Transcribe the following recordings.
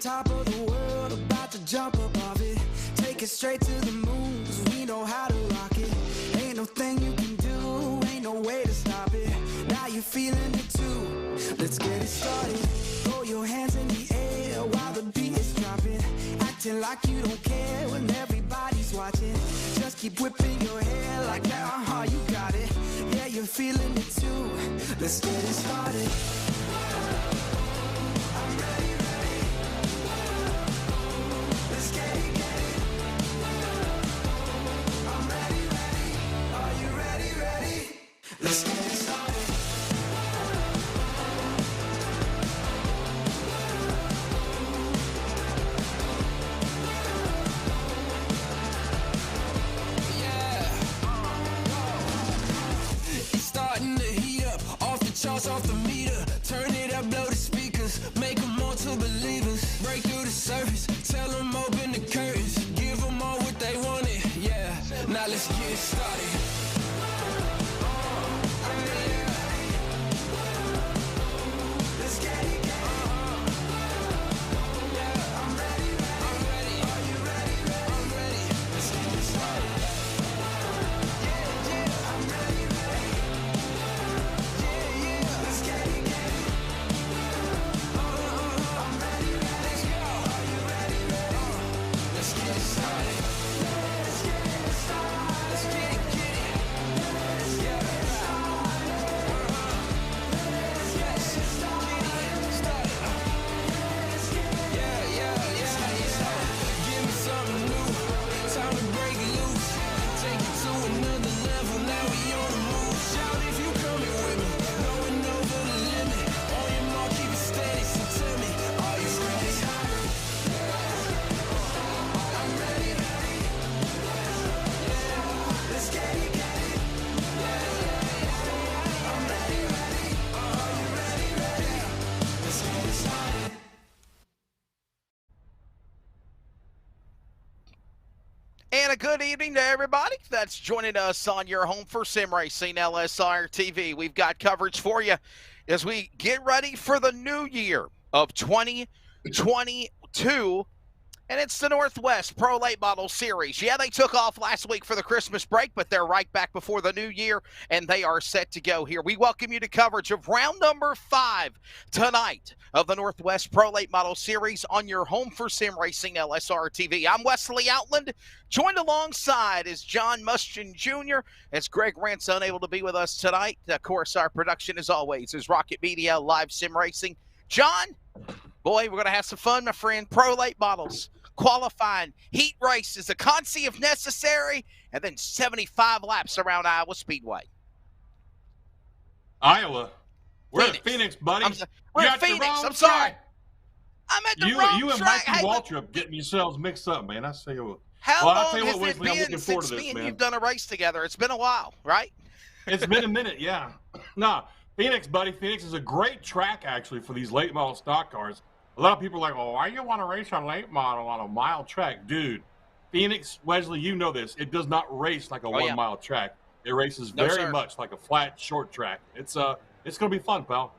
top of the world, about to jump above it. Take it straight to the moon, 'cause we know how to rock it. Ain't no thing you can do, ain't no way to stop it. Now you're feeling it too, let's get it started. Throw your hands in the air while the beat is dropping. Acting like you don't care when everybody's watching. Just keep whipping your hair like that, you got it. Yeah, you're feeling it too, let's get it started. I'm ready, ready. Let's get it, get it. I'm ready, ready. Are you ready, ready? Let's get it started. Charts off the meter, turn it up, blow the speakers, make them more to believers. Break through the surface, tell them open the curtains, give them all what they wanted, yeah. Now let's get started. Let's get it, get it. Yeah, I'm ready, ready. I'm ready. Are you ready, ready? I'm ready. Let's get it started. Yeah, yeah, I'm ready, ready. Let's get it, get it. I'm ready, ready. Let's go. Are you ready, ready? Let's get it started. Let's get it started. Let's get it, get it. Let's get it started. Let's get it started. Let's get it. Yeah, yeah, yeah. Give me something new. Time to break it loose. Take it to another level. Now we on the move. Shout if you coming with me. Going over the limit. On your mark, keep it steady. So tell me, are you ready? I'm ready, ready. Yeah, let's get it, get it. Yeah, I'm ready, ready. Are you ready, ready? Let's get it started. And a good evening to everybody that's joining us on your home for sim racing, LSRTV. We've got coverage for you as we get ready for the new year of 2022. And it's the Northwest Pro Late Model Series. Yeah, they took off last week for the Christmas break, but they're right back before the new year, and they are set to go here. We welcome you to coverage of round number 5 tonight of the Northwest Pro Late Model Series on your home for sim racing, LSRTV. I'm Wesley Outland, joined alongside is John Mustian Jr. as Greg Rent's unable to be with us tonight. Of course, our production, as always, is Rocket Media Live Sim Racing. John, boy, we're going to have some fun, my friend. Pro Late Models. Qualifying heat races, a consi if necessary, and then 75 laps around Iowa Speedway. Iowa. We're at Phoenix, buddy. We're at Phoenix. I'm sorry. I'm at the wrong You and track. Mikey Waltrip getting yourselves mixed up, man. I say what. How well, long tell you has what, it Wesley, I'm been looking forward since to this, me and man. you've done a race together? It's been a while, right? It's been a minute, yeah. Nah, Phoenix, buddy. Phoenix is a great track, actually, for these late model stock cars. A lot of people are like, well, why do you want to race on late model on a mile track? Dude, Phoenix, Wesley, you know this. It does not race like a 1 mile track. It races very much like a flat, short track. It's going to be fun, pal.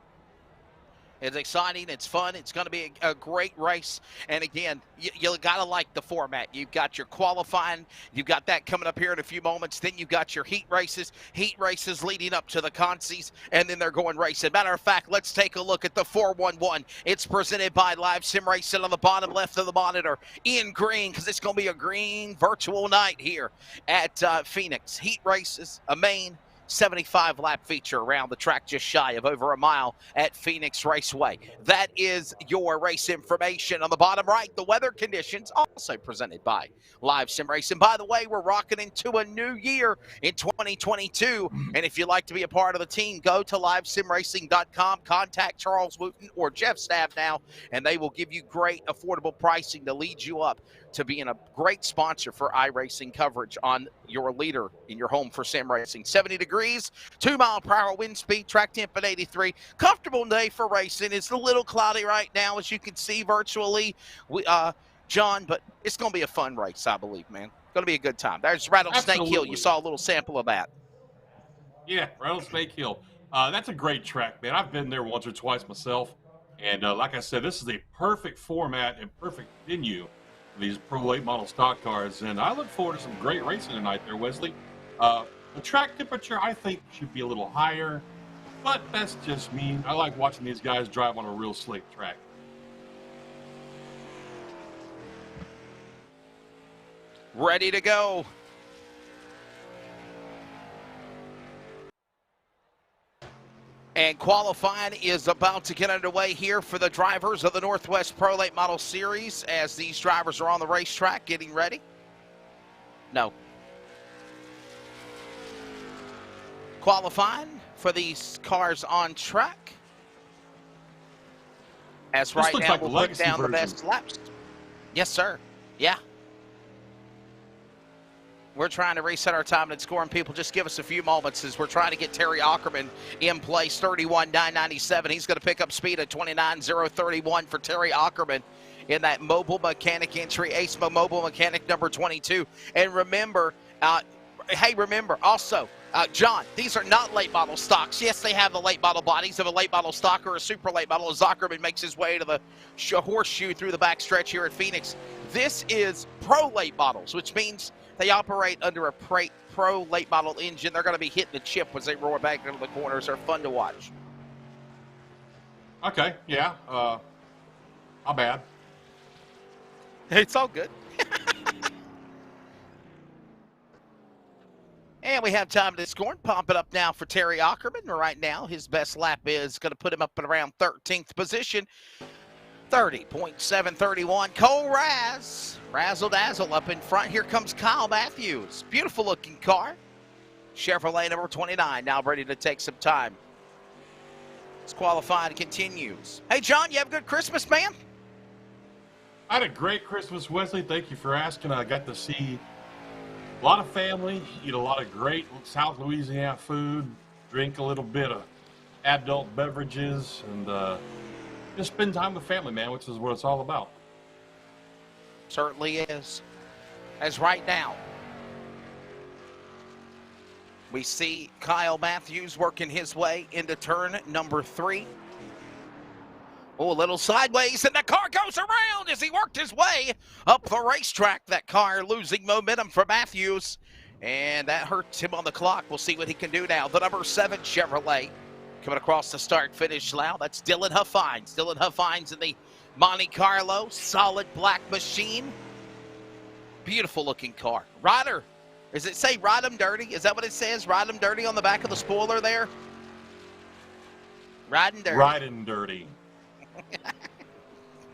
It's exciting. It's fun. It's going to be a great race. And again, you got to like the format. You've got your qualifying. You've got that coming up here in a few moments. Then you've got your heat races leading up to the consies, and then they're going racing. Matter of fact, let's take a look at the 411. It's presented by Live Sim Racing on the bottom left of the monitor in green, because it's going to be a green virtual night here at Phoenix. Heat races, a main 75-lap feature around the track, just shy of over a mile at Phoenix Raceway. That is your race information. On the bottom right, the weather conditions, also presented by Live Sim Racing. By the way, we're rocking into a new year in 2022, and if you'd like to be a part of the team, go to livesimracing.com, contact Charles Wooten or Jeff Staff now, and they will give you great, affordable pricing to lead you up to being a great sponsor for iRacing coverage on your leader in your home for sim racing. 70 degrees, 2-mile-per-hour wind speed, track temp at 83. Comfortable day for racing. It's a little cloudy right now, as you can see virtually, John, but it's going to be a fun race, I believe, man. Going to be a good time. There's Rattlesnake Hill. You saw a little sample of that. Yeah, Rattlesnake Hill. That's a great track, man. I've been there once or twice myself, And like I said, this is a perfect format and perfect venue for these pro late model stock cars. And I look forward to some great racing tonight there, Wesley. The track temperature, I think, should be a little higher, but that's just me. I like watching these guys drive on a real slick track. Ready to go. And qualifying is about to get underway here for the drivers of the Northwest Pro Late Model Series as these drivers are on the racetrack getting ready. No. Qualifying for these cars on track. As right now, we'll put down the best laps. Yes, sir. Yeah. We're trying to reset our time and scoring. People, just give us a few moments as we're trying to get Terry Ackerman in place. 31.997. He's going to pick up speed at 29.031 for Terry Ackerman in that mobile mechanic entry. ASMO mobile mechanic number 22. And remember, also, John, these are not late model stocks. Yes, they have the late model bodies of a late model stock or a super late model as Ackerman makes his way to the horseshoe through the backstretch here at Phoenix. This is pro late models, which means they operate under a pro late model engine. They're going to be hitting the chip as they roar back into the corners. They're fun to watch. Okay, yeah. Not bad. It's all good. And we have time to score. Pump it up now for Terry Ackerman. Right now, his best lap is going to put him up at around 13th position. 30.731. Cole Razzle Dazzle up in front. Here comes Kyle Matthews. Beautiful looking car. Chevrolet number 29 now ready to take some time. This qualifying continues. Hey, John, you have a good Christmas, man? I had a great Christmas, Wesley. Thank you for asking. I got to see a lot of family, eat a lot of great South Louisiana food, drink a little bit of adult beverages, and just spend time with family, man, which is what it's all about. Certainly is. As right now, we see Kyle Matthews working his way into turn number 3. Oh, a little sideways, and the car goes around as he worked his way up the racetrack. That car losing momentum for Matthews, and that hurts him on the clock. We'll see what he can do now. The number 7 Chevrolet coming across the start-finish now. That's Dylan Huffines. Dylan Huffines in the Monte Carlo. Solid black machine. Beautiful looking car. Ryder. Does it say Ride 'em Dirty? Is that what it says? Ride 'em Dirty on the back of the spoiler there? Riding dirty. Riding dirty.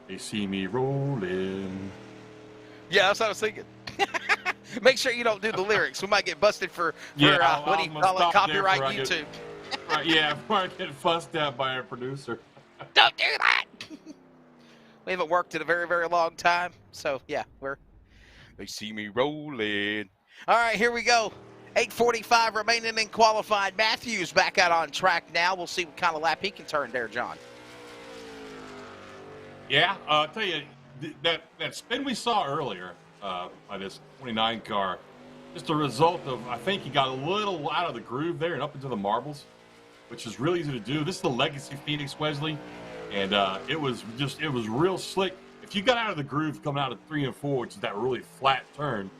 They see me rolling. Yeah, that's what I was thinking. Make sure you don't do the lyrics. We might get busted for what do you call it, copyright YouTube. Right, yeah, before I get fussed at by our producer. Don't do that. We haven't worked in a very, very long time. So, yeah, they see me rolling. All right, here we go. 8:45 remaining in qualified. Matthews back out on track now. We'll see what kind of lap he can turn there, John. Yeah, I'll tell you, that spin we saw earlier by this 29 car, just a result of, I think he got a little out of the groove there and up into the marbles, which is really easy to do. This is the Legacy Phoenix, Wesley, and it was real slick. If you got out of the groove coming out of 3 and 4, which is that really flat turn,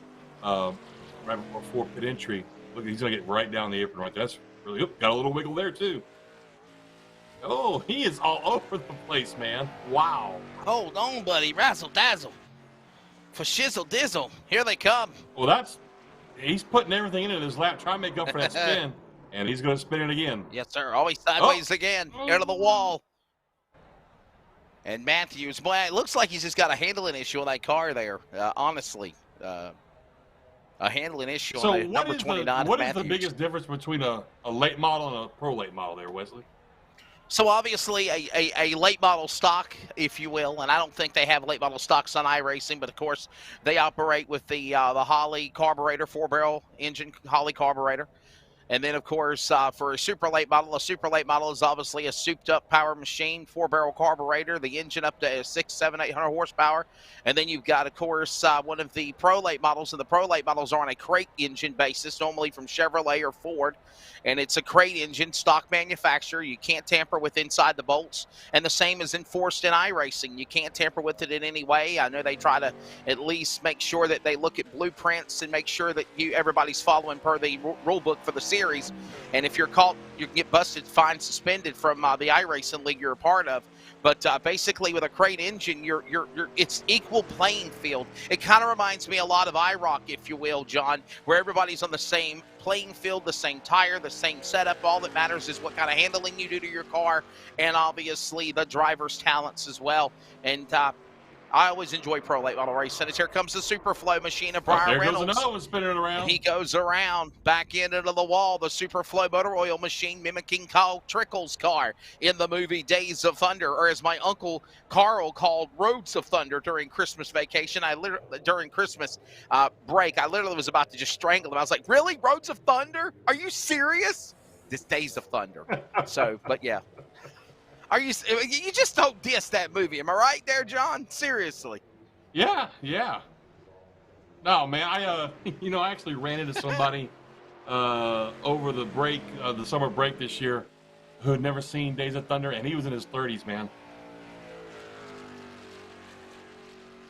right before pit entry, look, he's going to get right down the apron right there. That's really, got a little wiggle there, too. Oh, he is all over the place, man. Wow. Hold on, buddy. Razzle dazzle. For shizzle dizzle. Here they come. Well, he's putting everything in his lap, trying to make up for that spin, and he's going to spin it again. Yes, sir. Always sideways again. Into the wall. And Matthews, boy, it looks like he's just got a handling issue on that car there, honestly. A handling issue on the number 29. What is the biggest difference between a late model and a pro late model there, Wesley? So obviously a late model stock, if you will, and I don't think they have late model stocks on iRacing, but of course they operate with the Holley carburetor, 4-barrel engine Holley carburetor. And then, of course, for a super late model is obviously a souped-up power machine, 4-barrel carburetor, the engine up to 600, 700, 800 horsepower. And then you've got, of course, one of the pro late models, and the pro late models are on a crate engine basis, normally from Chevrolet or Ford. And it's a crate engine, stock manufacturer. You can't tamper with inside the bolts. And the same is enforced in iRacing. You can't tamper with it in any way. I know they try to at least make sure that they look at blueprints and make sure that everybody's following per the rule book for the series. And if you're caught, you can get busted, fined, suspended from the iRacing league you're a part of. But basically, with a crate engine, it's equal playing field. It kind of reminds me a lot of IROC, if you will, John, where everybody's on the same playing field, the same tire, the same setup. All that matters is what kind of handling you do to your car, and obviously the driver's talents as well. And I always enjoy pro late model racing. And here comes the Super Flow machine of Brian Reynolds. There goes another one spinning around. He goes around, back into the wall, the Super Flow motor oil machine mimicking Kyle Trickle's car in the movie Days of Thunder, or as my uncle Carroll called Roads of Thunder during Christmas vacation. During Christmas break, I literally was about to just strangle him. I was like, really? Roads of Thunder? Are you serious? This Days of Thunder. So, but yeah. You just don't diss that movie. Am I right there, John? Seriously. Yeah. No, man, I actually ran into somebody over the break, the summer break this year, who had never seen Days of Thunder, and he was in his 30s, man.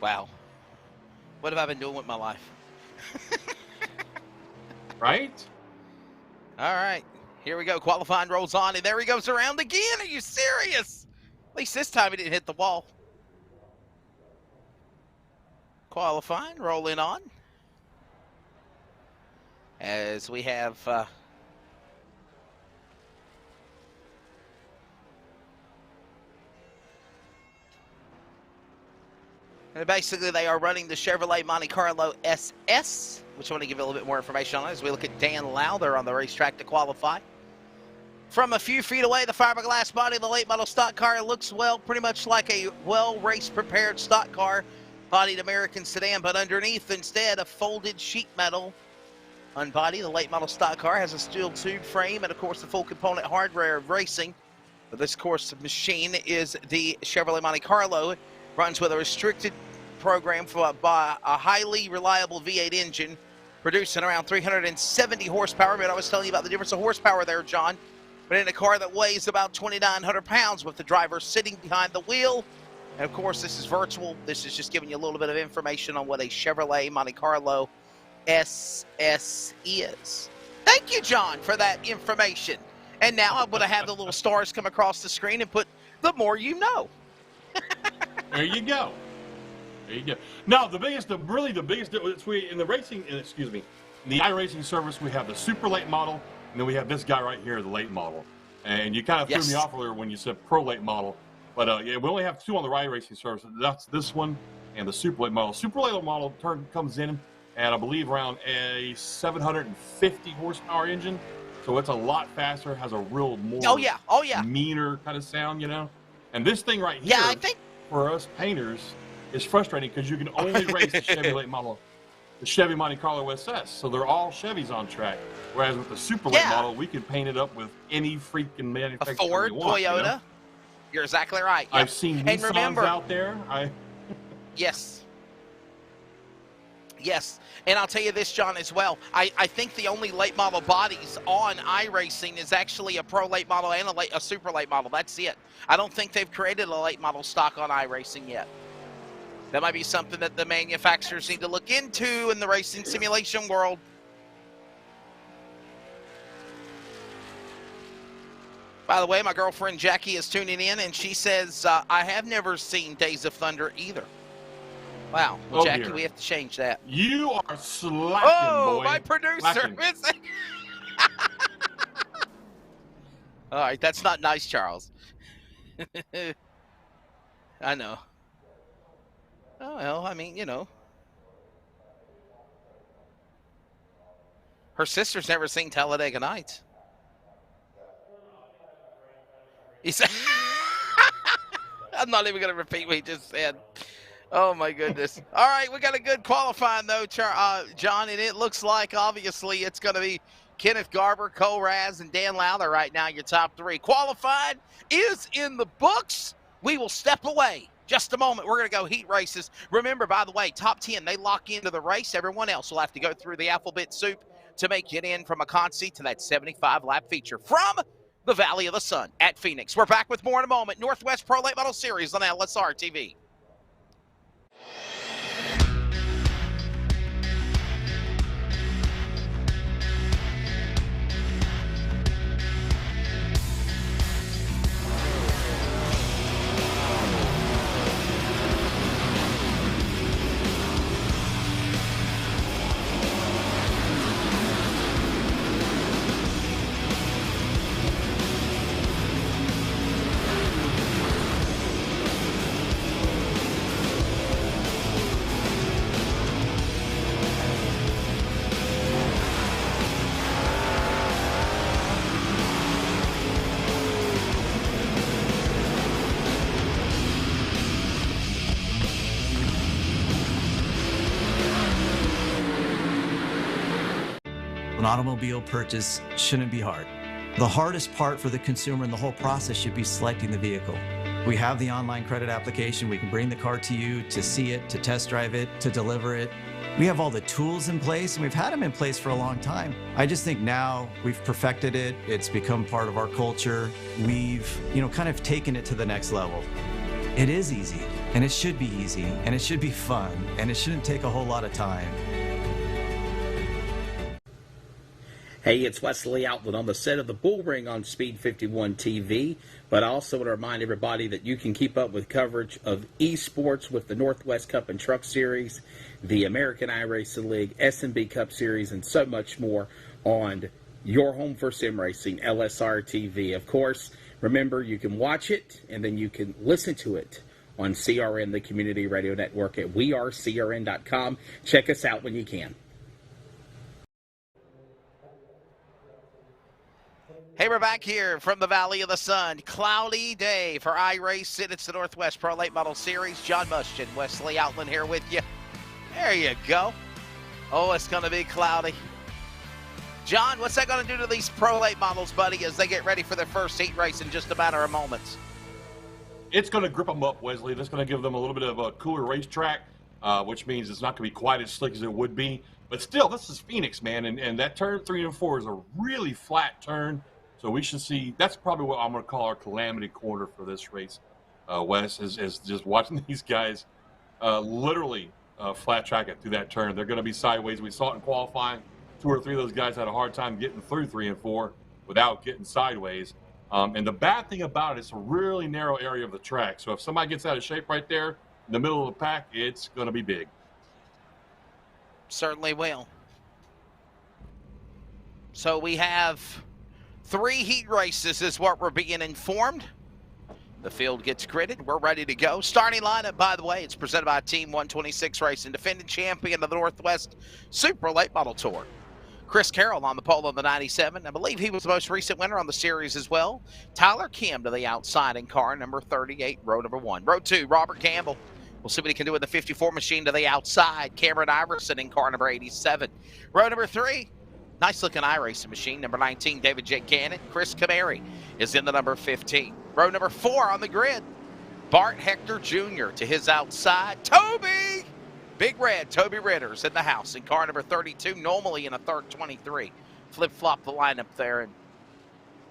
Wow. What have I been doing with my life? Right? All right. Here we go. Qualifying rolls on, and there he goes around again. Are you serious? At least this time he didn't hit the wall. Qualifying, rolling on. As we have and basically they are running the Chevrolet Monte Carlo SS, which I want to give you a little bit more information on as we look at Dan Lowther on the racetrack to qualify. From a few feet away, the fiberglass body of the late model stock car looks pretty much like a race prepared stock car bodied American sedan, but underneath instead a folded sheet metal unbody. The late model stock car has a steel tube frame and of course the full component hardware of racing. But this course machine is the Chevrolet Monte Carlo. It runs with a restricted program by a highly reliable V8 engine producing around 370 horsepower. But I was telling you about the difference of horsepower there, John. But in a car that weighs about 2,900 pounds with the driver sitting behind the wheel. And of course, this is virtual. This is just giving you a little bit of information on what a Chevrolet Monte Carlo SS is. Thank you, John, for that information. And now I'm going to have the little stars come across the screen and put the more you know. There you go. There you go. No, the biggest difference in the racing, in the iRacing service, we have the super late model, and then we have this guy right here, the late model. And you kind of threw me off earlier when you said pro late model. But yeah, we only have two on the iRacing service. That's this one and the super late model. Super late model comes in at, I believe, around a 750 horsepower engine. So it's a lot faster, has a real more meaner kind of sound, you know. And this thing right here, I think for us painters, is frustrating because you can only race the Chevy late model, the Chevy Monte Carlo SS. So they're all Chevys on track. Whereas with the super late model, we can paint it up with any freaking manufacturer. A Ford, we want, Toyota. You know? You're exactly right. Yep. I've seen Nissans out there. Yes. Yes. And I'll tell you this, John, as well. I think the only late model bodies on iRacing is actually a pro late model and a super late model. That's it. I don't think they've created a late model stock on iRacing yet. That might be something that the manufacturers need to look into in the racing simulation world. By the way, my girlfriend Jackie is tuning in, and she says, I have never seen Days of Thunder either. Wow. Well, Jackie, dear, we have to change that. You are slacking, boy. My producer. All right, that's not nice, Charles. I know. Oh, well, I mean, you know. Her sister's never seen Talladega Nights. He said, I'm not even going to repeat what he just said. Oh, my goodness. All right, we got a good qualifying, though, John, and it looks like, obviously, it's going to be Kenneth Garber, Cole Raz, and Dan Lowther right now, your top three. Qualified is in the books. We will step away. Just a moment. We're going to go heat races. Remember, by the way, top 10, they lock into the race. Everyone else will have to go through the alphabet soup to make it in from a Consi to that 75-lap feature from the Valley of the Sun at Phoenix. We're back with more in a moment. Northwest Pro Late Model Series on LSRTV. An automobile purchase shouldn't be hard. The hardest part for the consumer in the whole process should be selecting the vehicle. We have the online credit application. We can bring the car to you to see it, to test drive it, to deliver it. We have all the tools in place, and we've had them in place for a long time. I just think now we've perfected it. It's become part of our culture. We've, kind of taken it to the next level. It is easy, and it should be easy, and it should be fun, and it shouldn't take a whole lot of time. Hey, it's Wesley Outland on the set of the Bull Ring on Speed 51 TV, but I also want to remind everybody that you can keep up with coverage of esports with the Northwest Cup and Truck Series, the American iRacing League, S&B Cup Series, and so much more on your home for sim racing, LSRTV. Of course, remember, you can watch it, and then you can listen to it on CRN, the community radio network at wearecrn.com. Check us out when you can. Hey, we're back here from the Valley of the Sun. Cloudy day for iRacing. It's the Northwest Pro Late Model Series. John Mustian, Wesley Outland here with you. There you go. Oh, it's going to be cloudy. John, what's that going to do to these Pro Late Models, buddy, as they get ready for their first heat race in just a matter of moments? It's going to grip them up, Wesley. That's going to give them a little bit of a cooler racetrack, which means it's not going to be quite as slick as it would be. But still, this is Phoenix, man, and that turn 3 and 4 is a really flat turn. So we should see, that's probably what I'm going to call our calamity corner for this race, Wes, is just watching these guys literally flat track it through that turn. They're going to be sideways. We saw it in qualifying. 2 or 3 of those guys had a hard time getting through 3 and 4 without getting sideways. And the bad thing about it, it's a really narrow area of the track. So if somebody gets out of shape right there in the middle of the pack, it's going to be big. Certainly will. So we have 3 heat races is what we're being informed. The field gets gridded. We're ready to go. Starting lineup, by the way, it's presented by Team 126 Racing, defending champion of the Northwest Super Late Model Tour. Chris Carroll on the pole of the 97. I believe he was the most recent winner on the series as well. Tyler Kim to the outside in car number 38, row number 1. Row 2, Robert Campbell. We'll see what he can do with the 54 machine to the outside. Cameron Iverson in car number 87. Row number 3, nice-looking iRacing machine, number 19, David J. Cannon. Chris Camary is in the number 15. Row number 4 on the grid, Bart Hector Jr. to his outside. Toby! Big Red, Toby Ritter's in the house in car number 32, normally in a third 23. Flip-flop the lineup there. And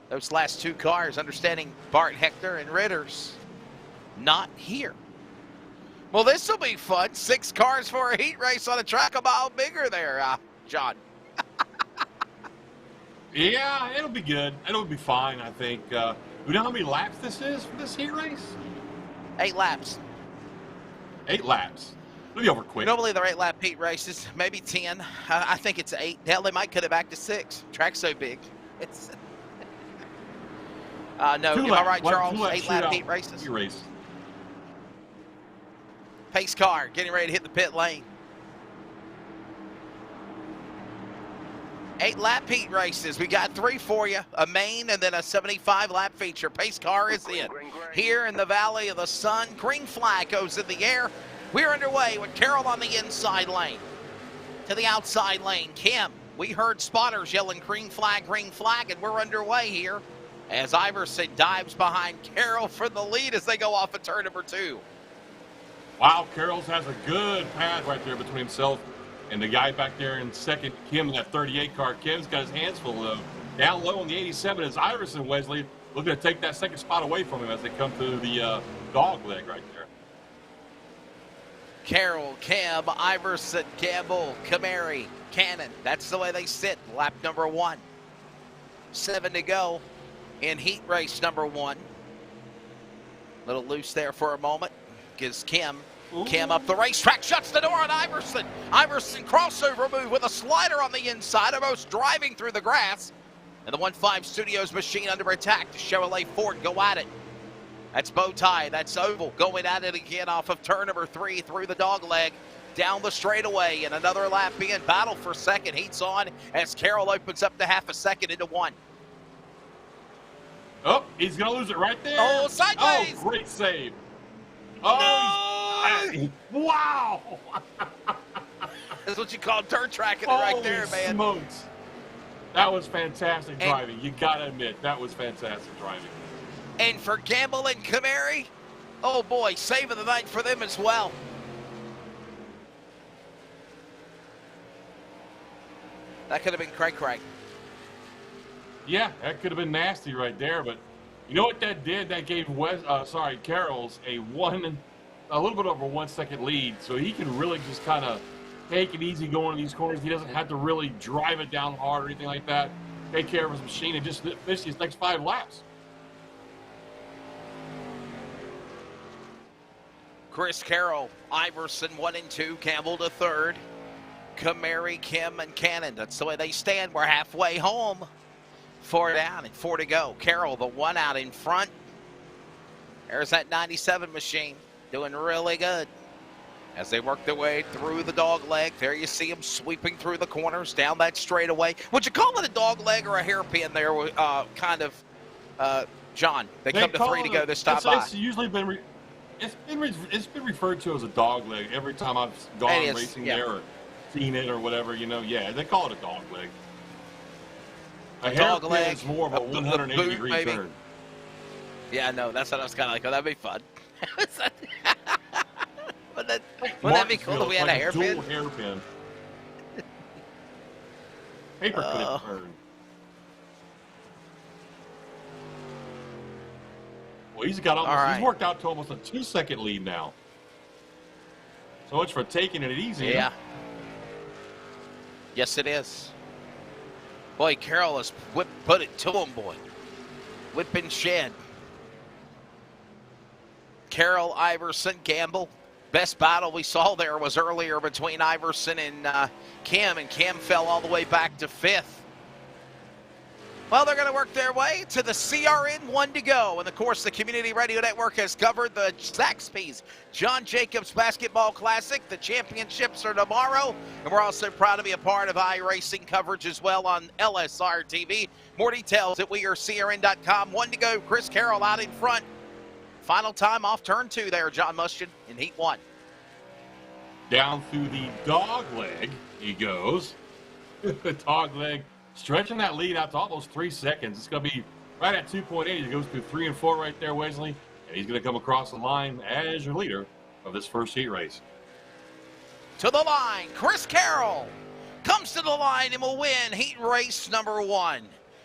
those last 2 cars, understanding Bart Hector and Ritter's not here. Well, this will be fun. 6 cars for a heat race on a track a mile bigger there, John. Yeah, it'll be good. It'll be fine, I think. We know how many laps this is for this heat race? 8 laps. 8 laps. It'll be over quick. Normally they're 8-lap heat races, maybe 10. I think it's 8. Hell, they might cut it back to 6. Track's so big. It's no, am I right, Charles? 8-lap heat races. Heat race. Pace car getting ready to hit the pit lane. 8-lap heat races. We got 3 for you, a main and then a 75-lap feature. Pace car is in. Here in the Valley of the Sun, green flag goes in the air. We're underway with Carroll on the inside lane. To the outside lane, Kim. We heard spotters yelling green flag, and we're underway here as Iverson dives behind Carroll for the lead as they go off of turn number 2. Wow, Carroll's has a good path right there between himself and the guy back there in second, Kim, in that 38 car. Kim's got his hands full, though. Down low on the 87 is Iverson, Wesley, looking to take that second spot away from him as they come to the dog leg right there. Carroll, Kim, Iverson, Campbell, Camary, Cannon. That's the way they sit. Lap number 1. 7 to go in heat race number 1. Little loose there for a moment. Gives Kim. Ooh. Kim up the racetrack, shuts the door on Iverson. Iverson crossover move with a slider on the inside, almost driving through the grass. And the 1.5 Studios machine under attack to Chevrolet Ford go at it. That's bow tie, that's oval, going at it again off of turn number 3 through the dog leg, down the straightaway, and another lap in. Battle for second, heats on as Carroll opens up to half a second into 1. Oh, he's going to lose it right there. Oh, sideways. Oh, great save. Oh, No! Wow. That's what you call dirt tracking it right there, man. Smokes. That was fantastic driving. You got to admit, that was fantastic driving. And for Gamble and Camary, oh boy, save of the night for them as well. That could have been cray-cray. Yeah, that could have been nasty right there, but you know what that did? That gave Carroll's a little bit over 1 second lead, so he can really just kind of take it easy going in these corners. He doesn't have to really drive it down hard or anything like that. Take care of his machine and just finish his next 5 laps. Chris Carroll, Iverson 1 and 2, Campbell to 3rd. Camary, Kim, and Cannon. That's the way they stand. We're halfway home. 4 down and 4 to go. Carroll, the 1 out in front. There's that 97 machine doing really good as they work their way through the dog leg. There you see them sweeping through the corners down that straightaway. Would you call it a dog leg or a hairpin there, John? They come to 3 to go this time by. It's usually been it's been referred to as a dog leg every time I've gone racing there or seen it or whatever, Yeah, they call it a dog leg. A dog hairpin leg, is more of a 180-degree turn. Yeah, no, that's what I was kind of like. Oh, that'd be fun. Wouldn't that be cool if we had a hairpin? Dual hairpin. Paper clip turn. Well, he's worked out to almost a 2-second lead now. So much for taking it easy. Yeah. Yes, it is. Boy, Carroll has put it to him, boy. Whip and shed. Carroll, Iverson, Gamble. Best battle we saw there was earlier between Iverson and Kim fell all the way back to 5th. Well, they're going to work their way to the CRN 1 to go. And, of course, the Community Radio Network has covered the Zaxby's John Jacobs Basketball Classic. The championships are tomorrow. And we're also proud to be a part of iRacing coverage as well on LSRTV. More details at wearecrn.com. 1 to go. Chris Carroll out in front. Final time off turn 2 there, John Mustian, in heat 1. Down through the dog leg he goes. The dog leg stretching that lead out to almost 3 seconds. It's going to be right at 2.8. He goes through 3 and 4 right there, Wesley. And he's going to come across the line as your leader of this first heat race. To the line, Chris Carroll comes to the line and will win heat race number 1.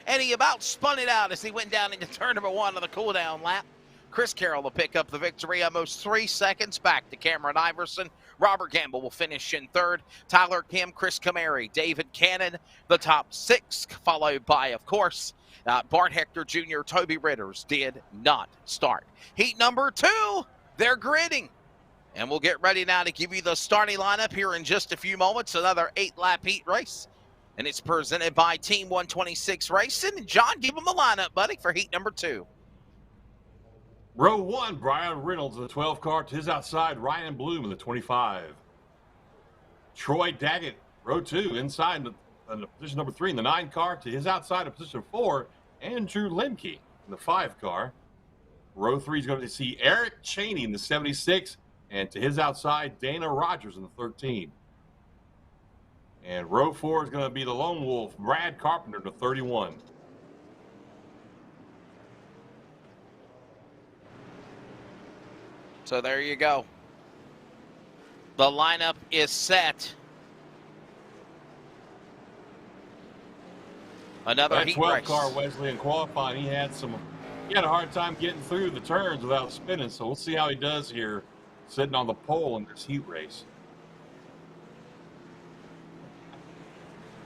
And he about spun it out as he went down into turn number 1 on the cool-down lap. Chris Carroll will pick up the victory, almost 3 seconds back to Cameron Iverson. Robert Gamble will finish in 3rd. Tyler Kim, Chris Camary, David Cannon, the top 6, followed by, of course, Bart Hector Jr., Toby Ritters did not start. Heat number 2, they're gridding. And we'll get ready now to give you the starting lineup here in just a few moments. Another 8-lap heat race. And it's presented by Team 126 Racing. And John, give them the lineup, buddy, for heat number 2. Row 1, Brian Reynolds in the 12 car. To his outside, Ryan Bloom in the 25. Troy Daggett, row 2, inside in position number 3 in the 9 car. To his outside in position 4, Andrew Lemke in the 5 car. Row 3 is going to see Eric Chaney in the 76. And to his outside, Dana Rogers in the 13. And row 4 is going to be the lone wolf, Brad Carpenter, to 31. So there you go. The lineup is set. Another That heat 12 race. car Wesley in qualifying, he had a hard time getting through the turns without spinning. So we'll see how he does here, sitting on the pole in this heat race.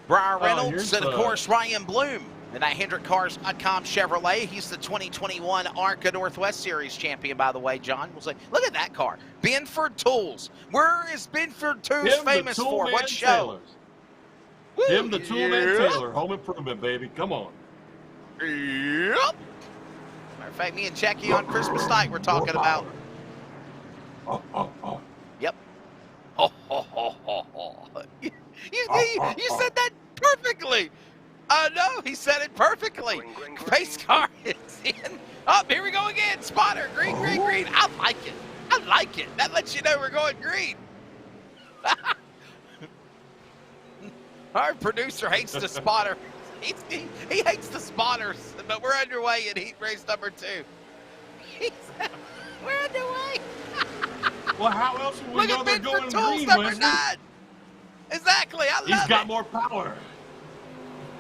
Brian Reynolds and, of the- course, Ryan Bloom in that HendrickCars.com Chevrolet. He's the 2021 ARCA Northwest Series champion, by the way, John. We'll say, look at that car. Benford Tools. Where is Benford Tools famous for? What show? Woo, Tim the Toolman Taylor. Home improvement, baby. Come on. Yep. Matter of fact, me and Jackie on Christmas night we're talking about. Yep. You said that perfectly. No, he said it perfectly. Pace car is in. Oh, here we go again. Spotter. Green, green, green. I like it. I like it. That lets you know we're going green. Our producer hates the spotter. He hates the spotters, but we're underway in heat race number 2. We're underway. Well, how else would we know they're going Benford Tools green, number Wesley? 9. Exactly. I love He's got it. more power.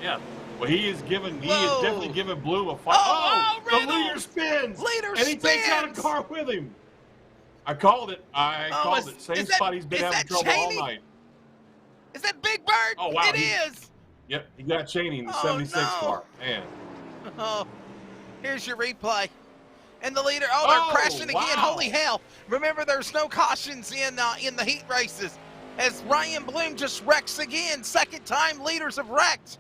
Yeah. Well, he is Whoa. definitely giving Bloom a fight. Oh, the Reynolds. leader spins. Leader and he takes out a spins. car with him. I called it. Same is spot he's been is having that trouble Cheney? all night. Is that Big Bird? Oh, wow, It is. Yep, he got Cheney in the Oh, 76 no. car. Man. Oh, here's your replay. And the leader, they're crashing again. wow. Holy hell. Remember, there's no cautions in the heat races. As Ryan Bloom just wrecks again. Second time leaders have wrecked.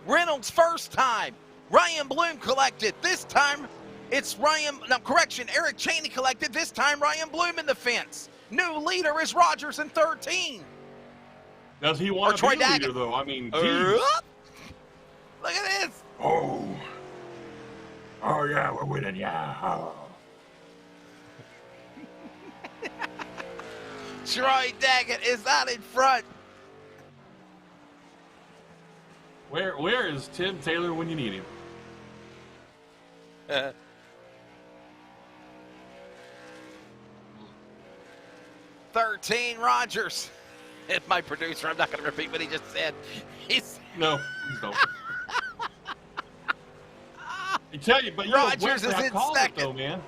Reynolds first time. Ryan Bloom collected. This time, it's Eric Cheney collected. This time, Ryan Bloom in the fence. New leader is Rogers in 13. Does he want to Troy be leader, Daggett. though? I mean, geez. Look at this. Oh, yeah, we're winning, yeah. Oh. Troy Daggett is out in front. Where is Tim Taylor when you need him? 13, Rogers. It's my producer. I'm not going to repeat what he just said. No, please don't. I tell you, but Rogers Wesley, is I in called it, second. though, man.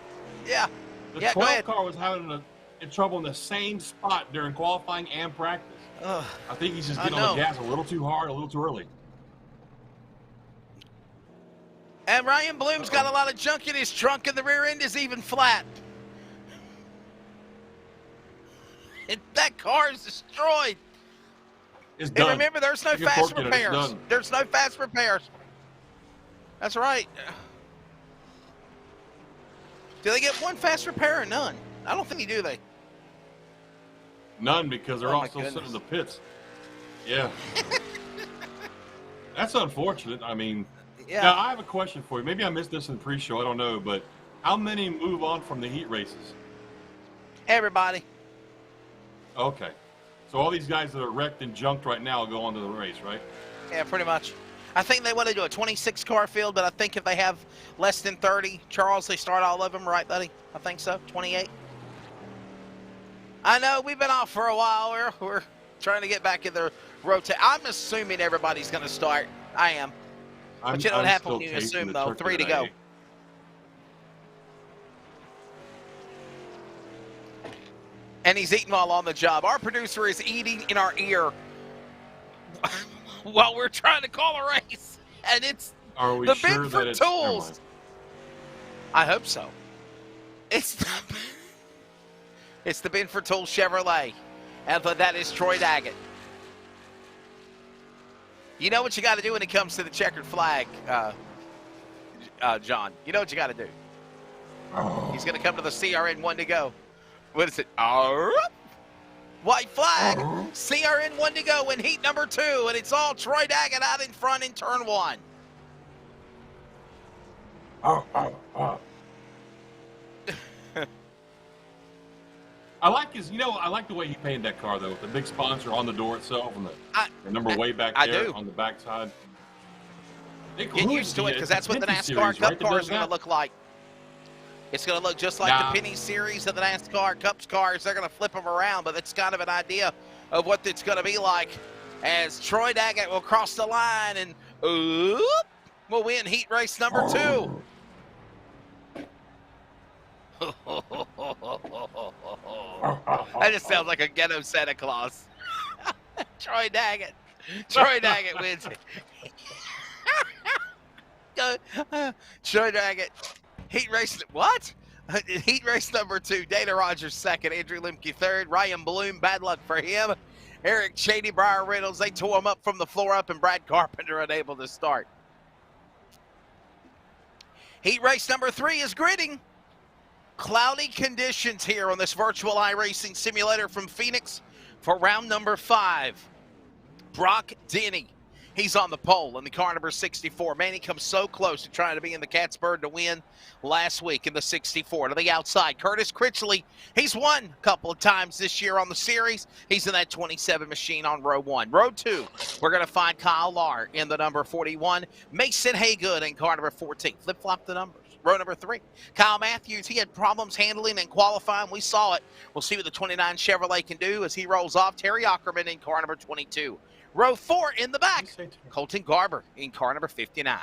Yeah. The Yeah, go 12 ahead. car was having trouble in the same spot during qualifying and practice. Ugh. I think he's just I getting on the know. gas a little too hard, a little too early. And Ryan Bloom's got a lot of junk in his trunk, and the rear end is even flat. And that car is destroyed. It's And done. remember, there's no You're fast fortunate, it's repairs. done. There's no fast repairs. That's right. Do they get one fast repair or none? I don't think they do, they. None, because they're Oh, all my still sitting in goodness. the pits. Yeah. That's unfortunate. I mean, Yeah. now I have a question for you. Maybe I missed this in the pre-show. I don't know, but how many move on from the heat races? Everybody. Okay. So all these guys that are wrecked and junked right now go on to the race, right? Yeah, pretty much. I think they want to do a 26-car field, but I think if they have less than 30, Charles, they start all of them, right, buddy? I think so. 28. I know we've been off for a while. We're trying to get back in the rotate. I'm assuming everybody's going to start. I am. But you know what happens when you assume, though? 3 to go. And he's eating while on the job. Our producer is eating in our ear while we're trying to call a race. And it's Are we the sure that Benford it's... never Tools. mind. I hope so. It's the Benford Tools Chevrolet. And that is Troy Daggett. You know what you got to do when it comes to the checkered flag, John. You know what you got to do. He's going to come to the CRN 1 to go. What is it? White flag. CRN 1 to go in heat number 2. And it's all Troy Daggett out in front in turn 1. I like I like the way he painted that car, though, with the big sponsor on the door itself and the number way back there on the backside. Get used to it, because that's what the NASCAR Cup car is going to look like. It's going to look just like the Penny Series of the NASCAR Cups cars. They're going to flip them around, but it's kind of an idea of what it's going to be like as Troy Daggett will cross the line and will win heat race number 2. That just sounds like a ghetto Santa Claus. Troy Daggett wins it. Troy Daggett. Heat race, what? Heat race number 2. Dana Rogers second. Andrew Lemke third. Ryan Bloom, bad luck for him. Eric Shady, Briar Reynolds, they tore him up from the floor up, and Brad Carpenter unable to start. Heat race number 3 is gridding. Cloudy conditions here on this virtual iRacing simulator from Phoenix for round number 5. Brock Denny. He's on the pole in the car number 64. Man, he comes so close to trying to be in the Cat's Bird to win last week in the 64. To the outside, Curtis Critchley. He's won a couple of times this year on the series. He's in that 27 machine on row 1. Row 2, we're going to find Kyle Lahr in the number 41. Mason Haygood in car number 14. Flip-flop the numbers. Row number 3, Kyle Matthews. He had problems handling and qualifying. We saw it. We'll see what the 29 Chevrolet can do as he rolls off. Terry Ackerman in car number 22. Row 4 in the back, Colton Garber in car number 59.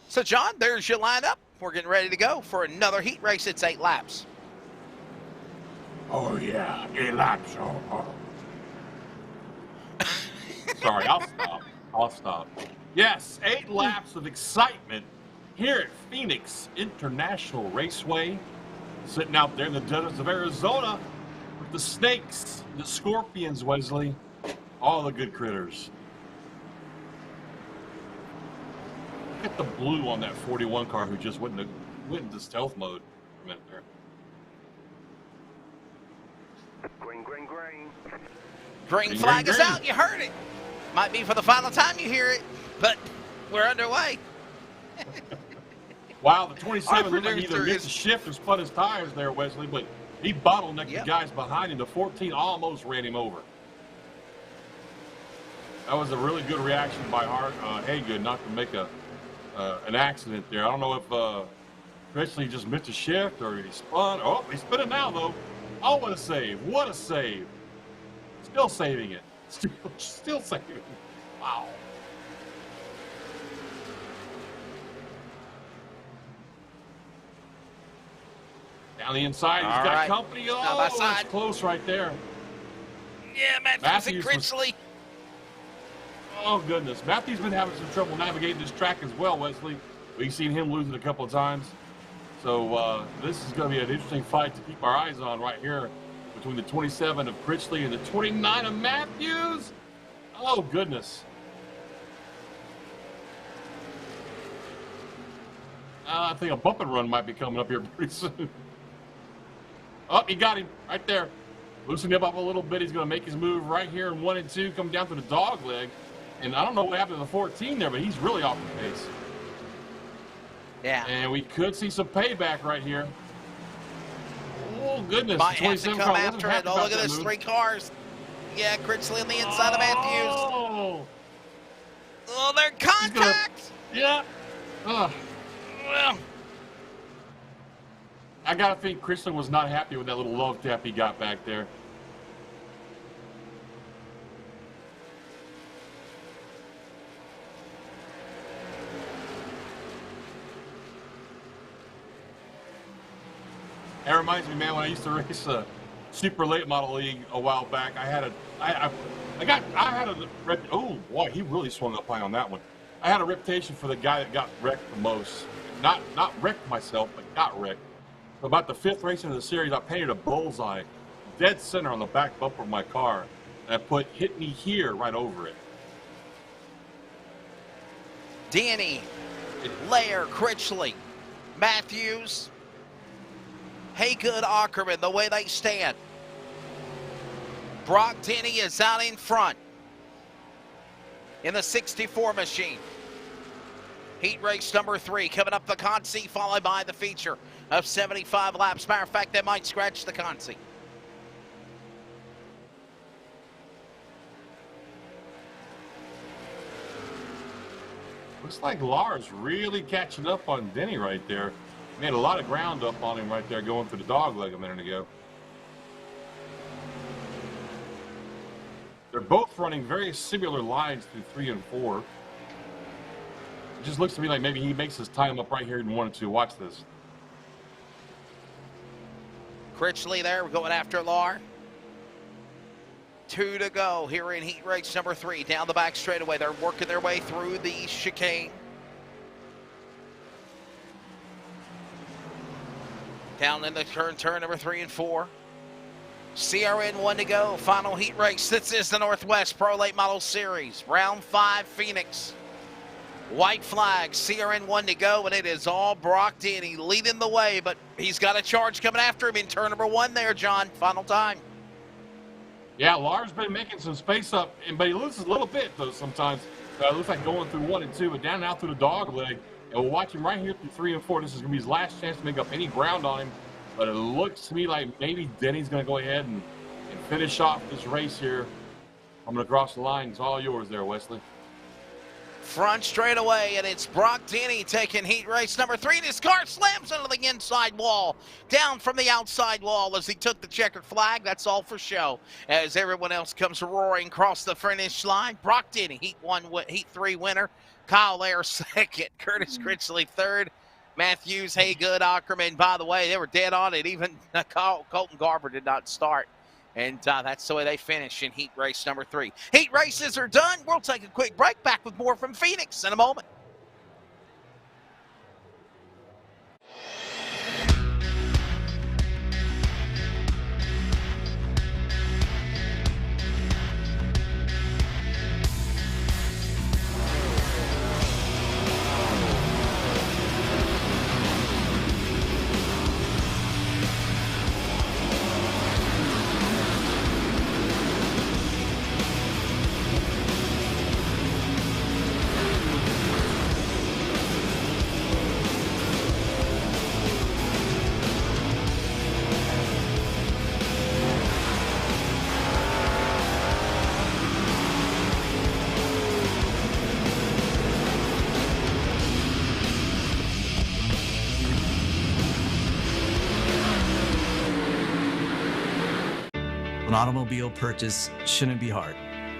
So, John, there's your lineup. We're getting ready to go for another heat race. It's 8 laps. Oh, yeah, 8 laps. Sorry, I'll stop. Yes, 8 laps of excitement here at Phoenix International Raceway. Sitting out there in the deserts of Arizona with the snakes, the scorpions, Wesley, all the good critters. Look at the blue on that 41 car who just went into stealth mode for a minute there. Green. Green flag is out. You heard it. Might be for the final time you hear it, but we're underway. Wow, the 27 looked like he either missed a shift or spun his tires there, Wesley, but he bottlenecked the guys behind him. The 14 almost ran him over. That was a really good reaction by Haygood not to make an accident there. I don't know if Critchley just missed a shift or he spun. Oh, he's spinning now, though. Oh, what a save. What a save. Still saving it. Still saving it. Wow. Down the inside, he's got company. Oh, that's close right there. Yeah, Matthews and Critchley. Oh, goodness. Matthews been having some trouble navigating this track as well, Wesley. We've seen him lose it a couple of times. So this is going to be an interesting fight to keep our eyes on right here between the 27 of Critchley and the 29 of Matthews. Oh, goodness. I think a bump and run might be coming up here pretty soon. Oh, he got him right there. Loosened him up a little bit. He's going to make his move right here in 1 and 2, come down to the dog leg. And I don't know what happened to the 14 there, but he's really off the pace. Yeah. And we could see some payback right here. Oh, goodness. Might have to come after it. Oh, look at this, 3 cars. Yeah, Critchley on the inside of Matthews. Oh, they're in contact. Yeah. Well, I got to think Critchley was not happy with that little love tap he got back there. That reminds me, man, when I used to race a super late model league a while back, oh boy, he really swung up high on that one. I had a reputation for the guy that got wrecked the most. Not wrecked myself, but got wrecked. So about the 5th race into the series, I painted a bullseye dead center on the back bumper of my car, and I put "hit me here" right over it. Danny, Lahr, Critchley, Matthews, Haygood, Ackerman, the way they stand. Brock Denny is out in front in the 64 machine. Heat race number 3 coming up the Con C, followed by the feature. of 75 laps. Matter of fact, that might scratch the consi. Looks like Lars really catching up on Denny right there. Made a lot of ground up on him right there going through the dog leg a minute ago. They're both running very similar lines through 3 and 4. It just looks to me like maybe he makes his time up right here in 1 and 2. Watch this. Critchley there, we're going after Lar. 2 to go here in heat race number 3. Down the back straightaway. They're working their way through the chicane. Down in the turn number 3 and 4. CRN 1 to go. Final heat race. This is the Northwest Pro Late Model Series. Round 5, Phoenix. White flag, CRN 1 to go, and it is all Brock Denny leading the way, but he's got a charge coming after him in turn number 1 there, John. Final time. Yeah, Lars been making some space up, but he loses a little bit, though, sometimes. It looks like going through 1 and 2, but down and out through the dog leg. And we'll watch him right here through 3 and 4. This is going to be his last chance to make up any ground on him. But it looks to me like maybe Denny's going to go ahead and finish off this race here. I'm going to cross the line. It's all yours there, Wesley. Front straightaway, and it's Brock Denny taking heat race number 3. This car slams into the inside wall, down from the outside wall as he took the checkered flag. That's all for show. As everyone else comes roaring across the finish line, Brock Denny, heat 3 winner. Kyle Ayer second. Curtis Critchley third. Matthews, Haygood, Ackerman. By the way, they were dead on it. Even Colton Garber did not start. And that's the way they finish in heat race number 3. Heat races are done. We'll take a quick break. Back with more from Phoenix in a moment. An automobile purchase shouldn't be hard.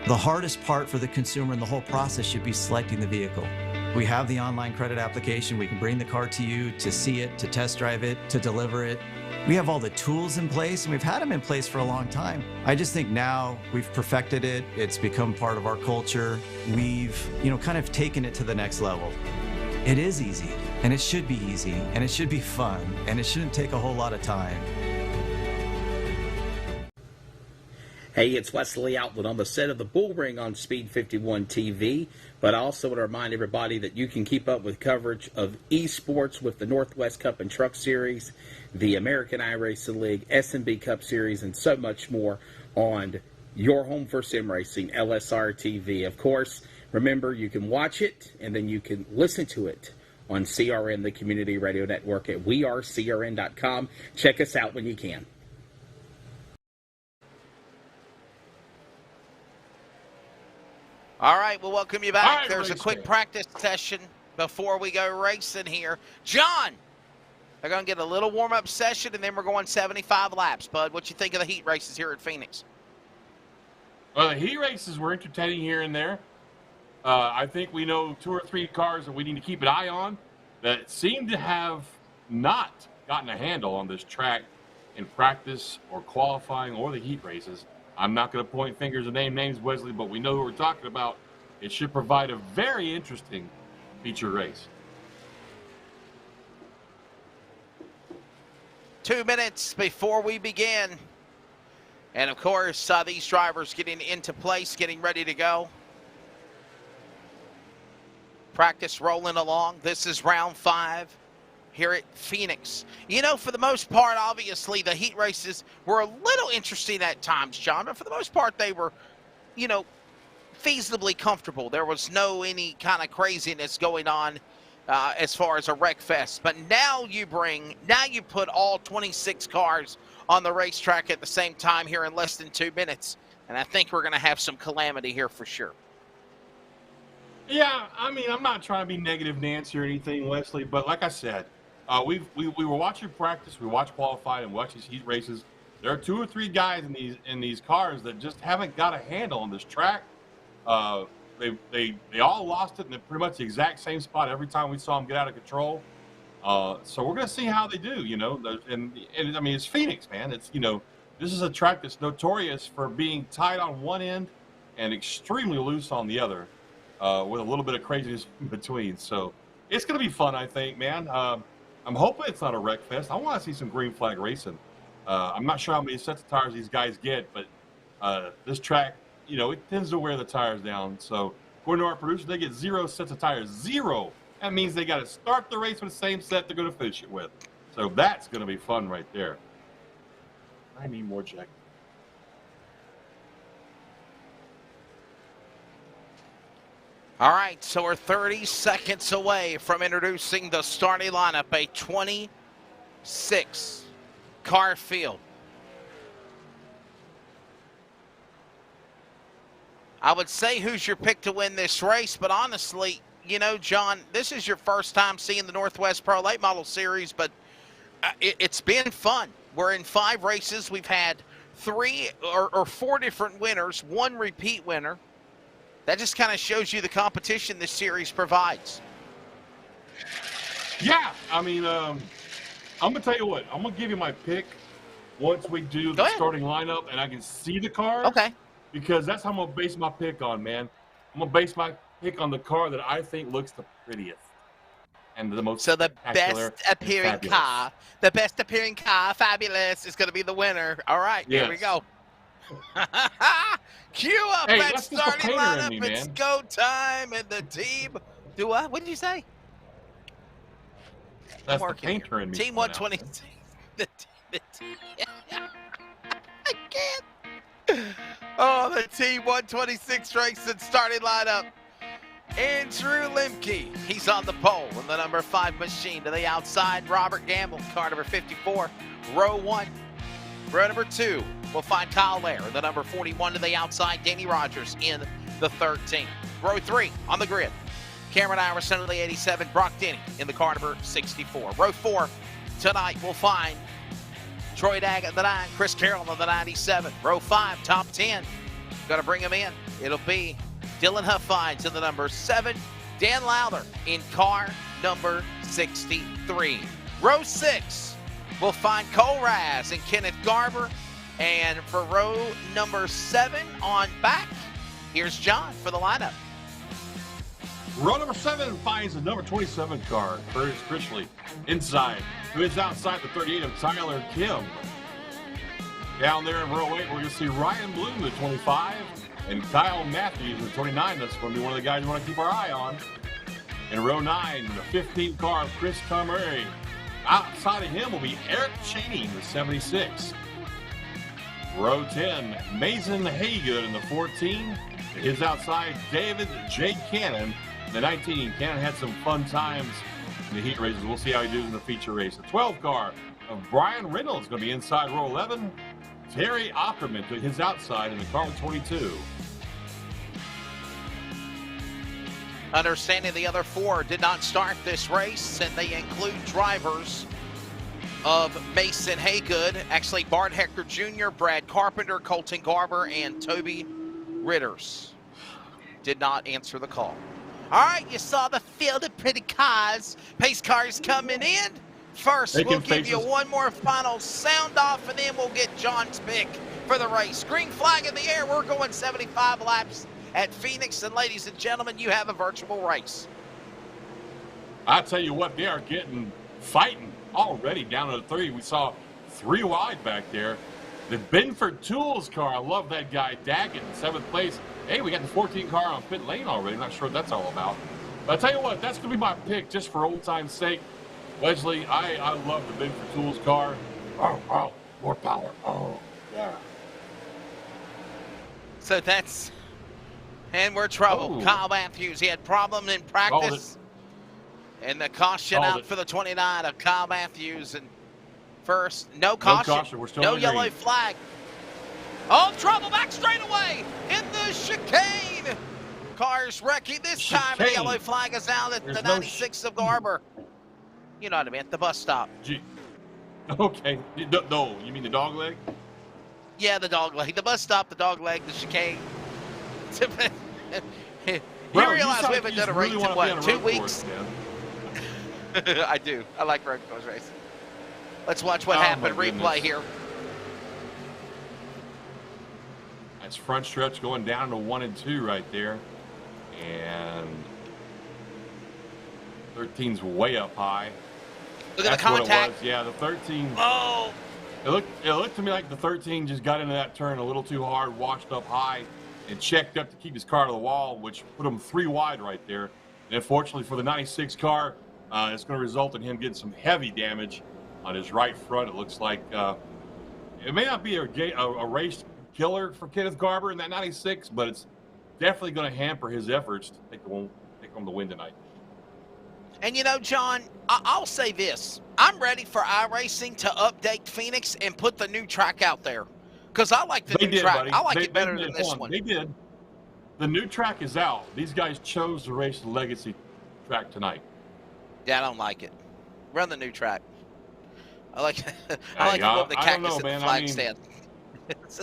The hardest part for the consumer in the whole process should be selecting the vehicle. We have the online credit application. We can bring the car to you to see it, to test drive it, to deliver it. We have all the tools in place, and we've had them in place for a long time. I just think now we've perfected it. It's become part of our culture. We've, kind of taken it to the next level. It is easy, and it should be easy, and it should be fun, and it shouldn't take a whole lot of time. Hey, it's Wesley Outlet on the set of the Bull Ring on Speed 51 TV, but I also want to remind everybody that you can keep up with coverage of esports with the Northwest Cup and Truck Series, the American iRacing League, S&B Cup Series, and so much more on your home for sim racing, LSRTV. Of course, remember, you can watch it, and then you can listen to it on CRN, the community radio network at wearecrn.com. Check us out when you can. All right, we'll welcome you back. All right, There's a quick practice session before we go racing here. John, they're going to get a little warm-up session, and then we're going 75 laps. Bud, what you think of the heat races here at Phoenix? Well, the heat races were entertaining here and there. I think we know 2 or 3 cars that we need to keep an eye on that seem to have not gotten a handle on this track in practice or qualifying or the heat races. I'm not going to point fingers and name names, Wesley, but we know who we're talking about. It should provide a very interesting feature race. 2 minutes before we begin. And, of course, these drivers getting into place, getting ready to go. Practice rolling along. This is round 5 here at Phoenix. For the most part, obviously, the heat races were a little interesting at times, John, but for the most part, they were, feasibly comfortable. There was no any kind of craziness going on as far as a wreck fest. But now you put all 26 cars on the racetrack at the same time here in less than 2 minutes. And I think we're going to have some calamity here for sure. Yeah, I mean, I'm not trying to be negative Nancy or anything, Wesley, but like I said, we were watching practice, we watched qualify and watch these heat races. There are 2 or 3 guys in these cars that just haven't got a handle on this track. They all lost it in pretty much the exact same spot every time we saw them get out of control. So we're going to see how they do, you know. And I mean, it's Phoenix, man. It's, you know, this is a track that's notorious for being tight on one end and extremely loose on the other, with a little bit of craziness in between. So it's going to be fun, I think, man. I'm hoping it's not a wreck fest. I want to see some green flag racing. I'm not sure how many sets of tires these guys get, but this track, you know, it tends to wear the tires down. So according to our producer, they get 0 sets of tires. 0. That means they got to start the race with the same set they're going to finish it with. So that's going to be fun right there. I need more Jack. All right, so we're 30 seconds away from introducing the starting lineup, a 26-car field. I would say who's your pick to win this race, but honestly, you know, John, this is your first time seeing the Northwest Pro Late Model Series, but it's been fun. We're in 5 races. We've had 3 or 4 different winners, 1 repeat winner. That just kind of shows you the competition this series provides. Yeah, I mean, I'm going to tell you what. I'm going to give you my pick once we do the starting lineup and I can see the cars. Okay. Because that's how I'm going to base my pick on, man. I'm going to base my pick on the car that I think looks the prettiest and the most spectacular. The best appearing car, fabulous, is going to be the winner. All right, Here we go. Cue up that starting lineup. It's go time, and the team. Do what? What did you say? That's the painter in me. Team 126. The team. I can't. Oh, the Team 126 Racing starting lineup. Andrew Lemke, he's on the pole in the number 5 machine. To the outside, Robert Gamble, car number 54, row 1. Row number 2, we'll find Kyle Lair in the number 41. To the outside, Danny Rogers in the 13. Row 3 on the grid, Cameron Iverson in the 87, Brock Denny in the car number 64. Row 4 tonight, we'll find Troy Daggett in the 9, Chris Carroll in the 97. Row 5, top 10. Going to bring him in. It'll be Dylan Huffines in the number 7. Dan Lowther in car number 63. Row 6, we'll find Cole Raz and Kenneth Garber. And for row number 7 on back, here's John for the lineup. Row number 7 finds the number 27 car, Curtis Critchley, inside. Who is outside the 38 of Tyler Kim. Down there in row 8, we're going to see Ryan Bloom, the 25, and Kyle Matthews, the 29. That's going to be one of the guys we want to keep our eye on. In row 9, the 15 car, Chris Comrie. Outside of him will be Eric Cheney, the 76. Row 10, Mason Haygood in the 14. His outside, David J. Cannon, the 19. Cannon had some fun times in the heat races. We'll see how he does in the feature race. The 12 car of Brian Reynolds is going to be inside row 11. Terry Ackerman to his outside in the car with 22. Understanding the other 4 did not start this race, and they include drivers of Mason Haygood, actually Bart Hector Jr., Brad Carpenter, Colton Garber, and Toby Ritters. Did not answer the call. All right, you saw the field of pretty cars. Pace cars coming in. First, we'll give you one more final sound off, and then we'll get John's pick for the race. Green flag in the air. We're going 75 laps at Phoenix, and ladies and gentlemen, you have a virtual race. I tell you what, they are fighting already down to the 3. We saw 3 wide back there. The Benford Tools car, I love that guy. Daggett in 7th place. Hey, we got the 14 car on pit lane already. I'm not sure what that's all about. But I tell you what, that's going to be my pick just for old time's sake. Wesley, I love the Benford Tools car. Oh, more power. Oh, yeah. So and we're trouble. Kyle Matthews, he had problems in practice. And the caution Called out it. for the 29 of Kyle Matthews. And first, no caution. No caution. We're still no in yellow green. flag. Oh, trouble back straight away in the chicane. Cars wrecking this time. And the yellow flag is out at the 96 of Garber. You know what I mean, at the bus stop. Okay. No, you mean the dog leg? Yeah, the dog leg. The bus stop, the dog leg, the chicane. You Bro, realize we haven't done a race in, what, 2 weeks? Course, I do. I like road course racing. Let's watch what happened. Replay here. That's front stretch going down to 1 and 2 right there. And 13's way up high. Look at That's the contact. What it was. Yeah, the 13. Oh! It looked to me like the 13 just got into that turn a little too hard, washed up high, and checked up to keep his car to the wall, which put him 3 wide right there. And unfortunately for the 96 car, it's going to result in him getting some heavy damage on his right front. It looks like it may not be a race killer for Kenneth Garber in that 96, but it's definitely going to hamper his efforts to take home the win tonight. And you know, John, I'll say this. I'm ready for iRacing to update Phoenix and put the new track out there. Because I like the new track. Buddy. I like it better than this one. They did. The new track is out. These guys chose to race the Legacy track tonight. Yeah, I don't like it. Run the new track. I like the cactus and the flag stand.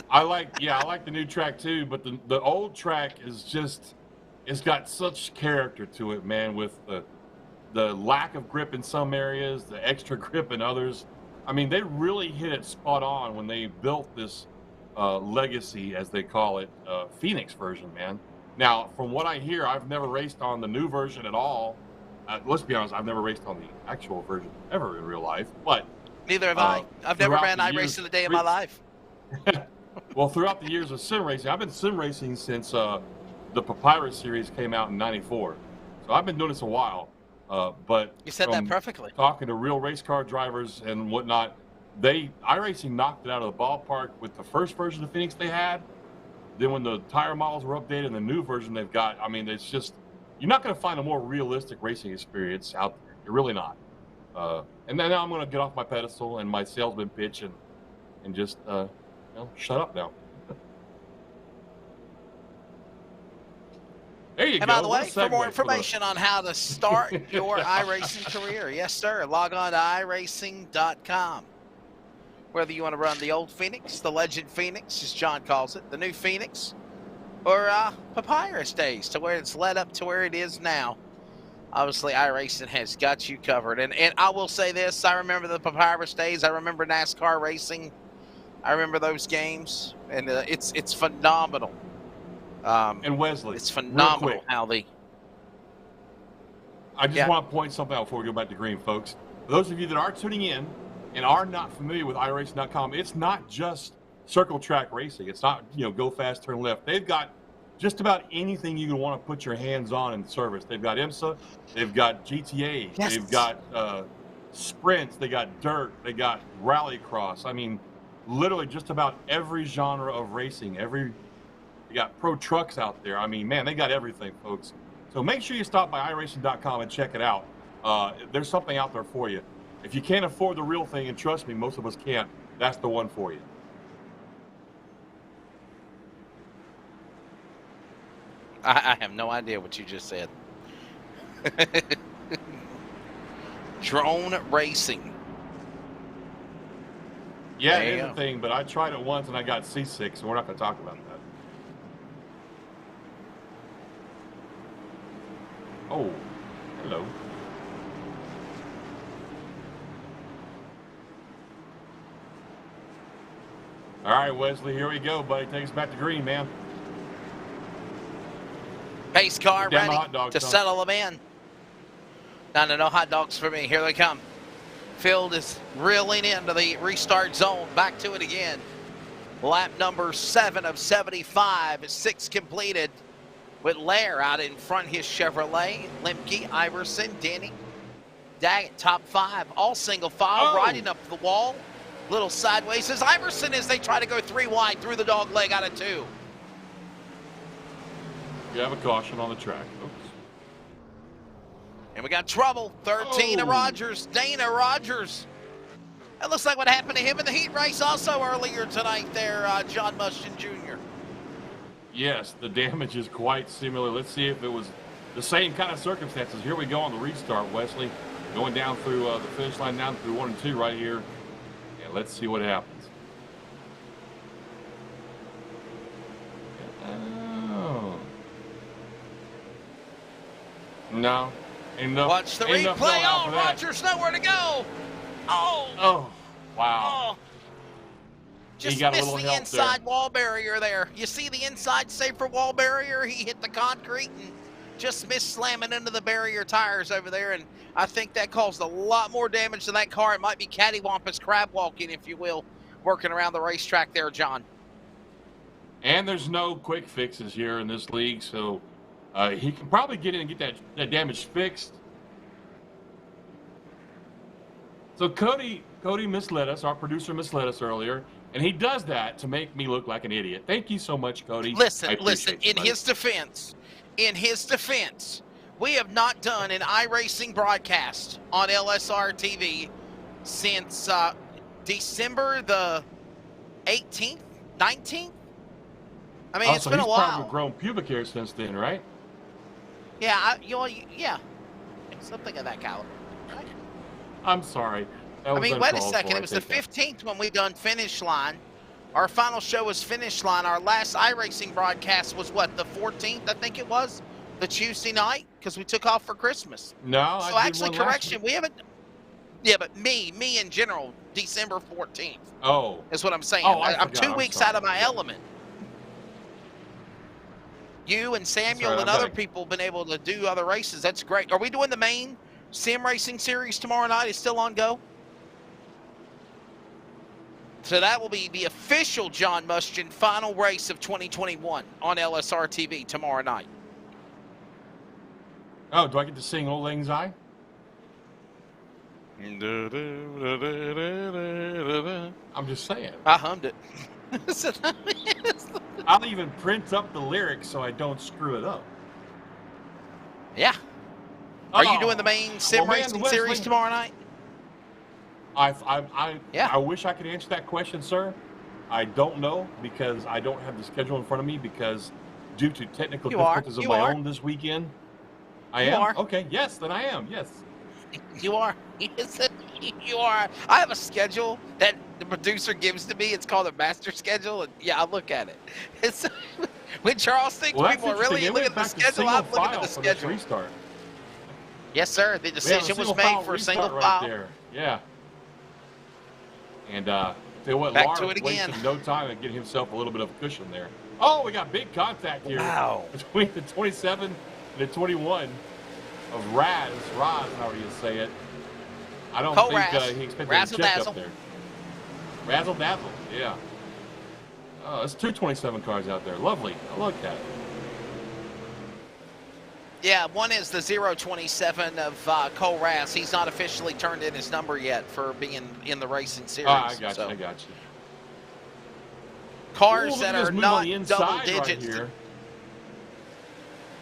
I like the new track too, but the old track is just, it's got such character to it, man, with the lack of grip in some areas, the extra grip in others. I mean, they really hit it spot on when they built this Legacy, as they call it, Phoenix version, man. Now, from what I hear, I've never raced on the new version at all. Let's be honest, I've never raced on the actual version ever in real life, but neither have I. I've never ran iRacing a day in my life. Well, throughout the years of sim racing, I've been sim racing since the Papyrus series came out in '94. So I've been doing this a while. But you said that perfectly. Talking to real race car drivers and whatnot, iRacing knocked it out of the ballpark with the first version of Phoenix they had. Then when the tire models were updated and the new version they've got, I mean, it's just, you're not going to find a more realistic racing experience out there. You're really not. And then now I'm going to get off my pedestal and my salesman pitch and just shut up now. There you go. And by the way, for more information on how to start your iRacing career, yes, sir, log on to iRacing.com. Whether you want to run the old Phoenix, the Legend Phoenix, as John calls it, the new Phoenix, or Papyrus days, to where it's led up to where it is now. Obviously, iRacing has got you covered. And I will say this, I remember the Papyrus days. I remember NASCAR racing. I remember those games. And it's phenomenal. And Wesley, it's phenomenal how they... I just want to point something out before we go back to green, folks. For those of you that are tuning in and are not familiar with iRacing.com, it's not just circle track racing. It's not, go fast, turn left. They've got just about anything you would want to put your hands on in service. They've got IMSA, they've got GTA, they've got sprints, they got dirt, they got rallycross. I mean, literally just about every genre of racing. You got pro trucks out there. I mean, man, they got everything, folks. So make sure you stop by iRacing.com and check it out. There's something out there for you. If you can't afford the real thing, and trust me, most of us can't, that's the one for you. I have no idea what you just said. Drone racing. Yeah, it is a thing, but I tried it once and I got seasick, so we're not going to talk about that. Oh, hello. All right, Wesley, here we go, buddy. Take us back to green, man. Pace car ready to settle them in. No hot dogs for me. Here they come. Field is reeling into the restart zone. Back to it again. Lap number 7 of 75. 6 completed. With Lair out in front, his Chevrolet. Lemke, Iverson, Denny, Daggett, top 5. All single file, riding up the wall. Little sideways as Iverson as they try to go 3 wide through the dog leg out of 2. You have a caution on the track, folks. And we got trouble. 13 of Rogers. Dana Rogers. That looks like what happened to him in the heat race also earlier tonight there, John Mushton Jr. Yes, the damage is quite similar. Let's see if it was the same kind of circumstances. Here we go on the restart, Wesley. Going down through the finish line, down through 1 and 2 right here. And let's see what happens. Oh. No. Ain't enough, Watch the ain't enough replay. going out Oh, for that. Rogers nowhere to go. Oh. Oh, wow. Oh. Just He got a missed little the help inside there. wall barrier there. You see the inside safer wall barrier? He hit the concrete and just missed slamming into the barrier tires over there. And I think that caused a lot more damage to that car. It might be cattywampus crab walking, if you will, working around the racetrack there, John. And there's no quick fixes here in this league, so he can probably get in and get that damage fixed. So Cody misled us. Our producer misled us earlier, and he does that to make me look like an idiot. Thank you so much, Cody. Listen, I appreciate you, in buddy. his defense, we have not done an iRacing broadcast on LSRTV since December the 18th, 19th? I mean, it's So been a he's while. probably grown pubic hair since then, right? Yeah, yeah, something of that caliber. Right? I'm sorry. That I was mean, wait a uncalled second. for. It was I the take that. 15th when we done Finish Line. Our final show was Finish Line. Our last iRacing broadcast was what, the 14th, I think it was? The Tuesday night? Because we took off for Christmas. No, So I did actually, one last correction, we haven't. Yeah, but me in general, December 14th Oh, is what I'm saying. Oh, I I'm forgot. 2 I'm weeks sorry. out of my element. You and Samuel Sorry, and I'm other back. people been able to do other races. That's great. Are we doing the main sim racing series tomorrow night? Is still on go? So that will be the official John Mushton final race of 2021 on LSRTV tomorrow night. oh, do I get to sing Old Lang Syne? I'm just saying. I hummed it. I'll even print up the lyrics so I don't screw it up. Yeah. Are you Oh, doing the main sim well, man, racing Wesley, series tomorrow night? Yeah. I wish I could answer that question, sir. I don't know because I don't have the schedule in front of me because due to technical difficulties of my own this weekend. I am? are. Okay, yes, then I am, yes. You are. Yes, you are. I have a schedule that the producer gives to me. It's called a master schedule, and yeah, I look at it. It's when Charles thinks Well, that's people are really interesting. It looking went at the back to schedule, single I'm looking at file the for this schedule. restart. Yes, sir. The We have a decision was single made file for a single restart file. right there. Yeah. And tell you what, Back Lars to it again. wasted no time and getting himself a little bit of a cushion there. Oh, we got big contact here between the 27 and the 21 of Raz, however you say it. I don't think he expected a check Razzle-dazzle. up there. Razzle dazzle, yeah. Oh, it's 227 cars out there. Lovely. I like that. Yeah, one is the 027 of Cole Rass. He's not officially turned in his number yet for being in the racing series. I got so. you. I got you. Cars Ooh, that look at are this move on not the double inside right digits. here.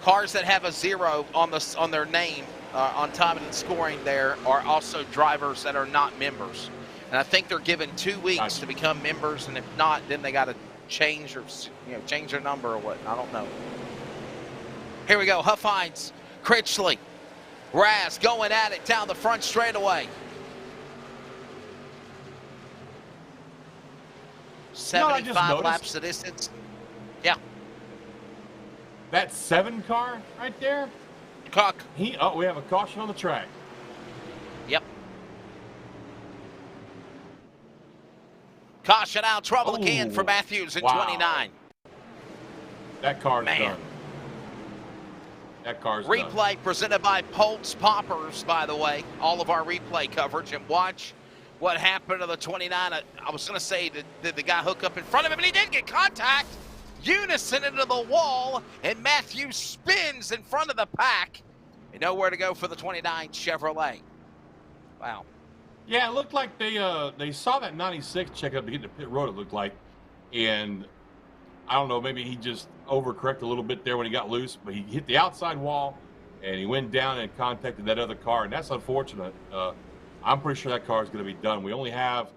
Cars that have a 0 on their name on time and scoring there are also drivers that are not members. And I think they're given 2 weeks Gotcha. to become members, and if not, then they got to change their number or what. I don't know. Here we go. Huff Hines, Critchley, Raz going at it down the front straightaway. 75 noticed? laps of distance. Yeah. That 7 car right there. Cock. We have a caution on the track. Yep. Caution out, trouble again for Matthews in 29. That car's Man. done. That car's done. Replay presented by Pulse Poppers, by the way. All of our replay coverage. And watch what happened to the 29. I was going to say, did the guy hook up in front of him? And he did get contact. Unison into the wall. And Matthews spins in front of the pack. And nowhere to go for the 29 Chevrolet. Wow. Yeah, it looked like they saw that 96 check up to get to pit road, it looked like. And I don't know, maybe he just overcorrected a little bit there when he got loose, but he hit the outside wall and he went down and contacted that other car, and that's unfortunate. I'm pretty sure that car is going to be done. We only have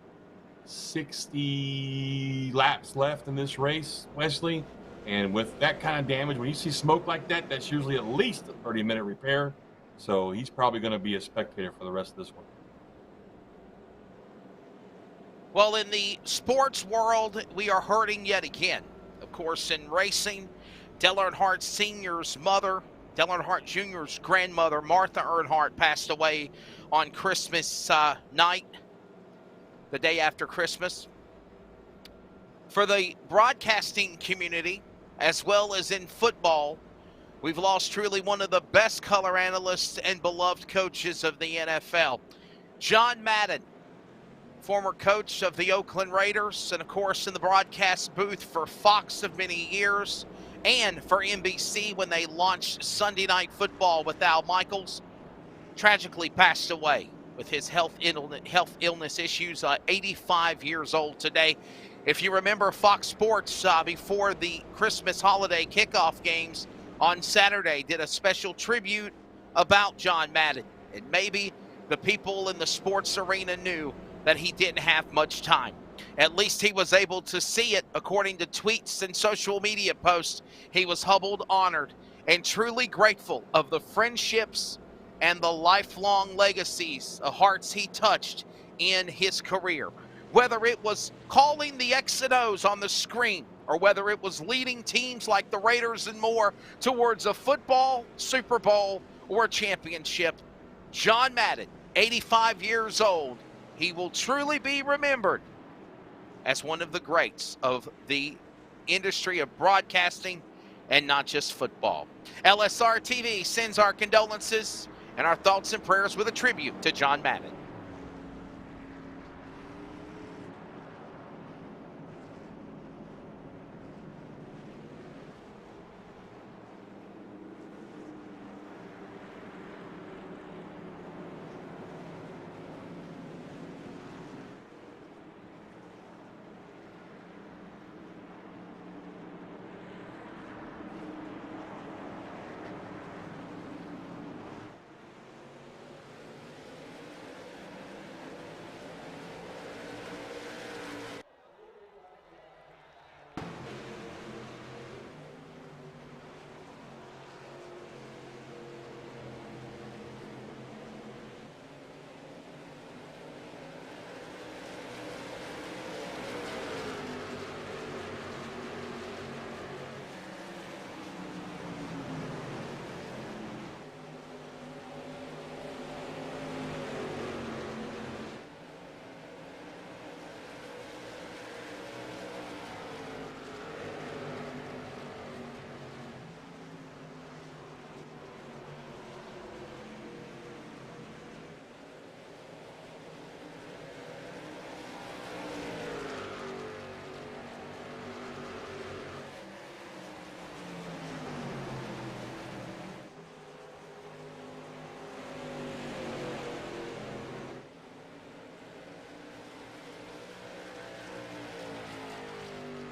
60 laps left in this race, Wesley, and with that kind of damage, when you see smoke like that, that's usually at least a 30-minute repair. So he's probably going to be a spectator for the rest of this one. Well, in the sports world, we are hurting yet again. Of course, in racing, Dale Earnhardt Sr.'s mother, Dale Earnhardt Jr.'s grandmother, Martha Earnhardt, passed away on Christmas night, the day after Christmas. For the broadcasting community, as well as in football, we've lost truly one of the best color analysts and beloved coaches of the NFL. John Madden, former coach of the Oakland Raiders, and of course in the broadcast booth for Fox of many years, and for NBC when they launched Sunday Night Football with Al Michaels, tragically passed away with his health illness issues, 85 years old today. If you remember, Fox Sports, before the Christmas holiday kickoff games on Saturday, did a special tribute about John Madden. And maybe the people in the sports arena knew that he didn't have much time. At least he was able to see it. According to tweets and social media posts, he was humbled, honored, and truly grateful of the friendships and the lifelong legacies of hearts he touched in his career. Whether it was calling the X and O's on the screen, or whether it was leading teams like the Raiders and more towards a football, Super Bowl, or a championship, John Madden, 85 years old, he will truly be remembered as one of the greats of the industry of broadcasting and not just football. LSRTV sends our condolences and our thoughts and prayers with a tribute to John Madden.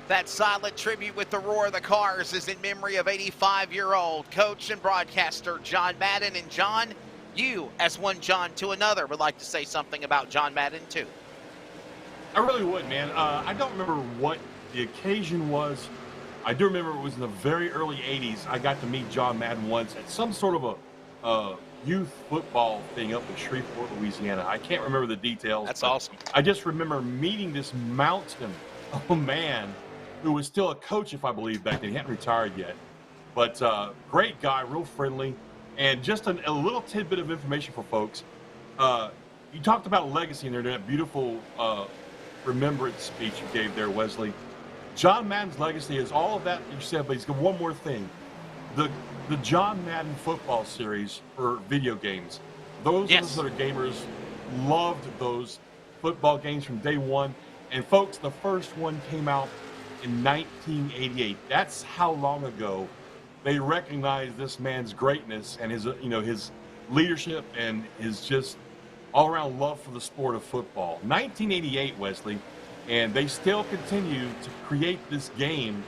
That silent tribute with the roar of the cars is in memory of 85-year-old coach and broadcaster John Madden. And John, you, as one John to another, would like to say something about John Madden, too. I really would, man. I don't remember what the occasion was. I do remember it was in the very early 80s. I got to meet John Madden once at some sort of a youth football thing up in Shreveport, Louisiana. I can't remember the details. That's awesome. I just remember meeting this mountain of a man who was still a coach, if I believe, back then. He hadn't retired yet. But great guy, real friendly. And just a little tidbit of information for folks. You talked about legacy in there, that beautiful remembrance speech you gave there, Wesley. John Madden's legacy is all of that you said, but he's got one more thing. The John Madden football series for video games. Those of us that are gamers loved those football games from day one. And folks, the first one came out in 1988. That's how long ago they recognized this man's greatness and his, his leadership and his just all-around love for the sport of football. 1988, Wesley, and they still continue to create this game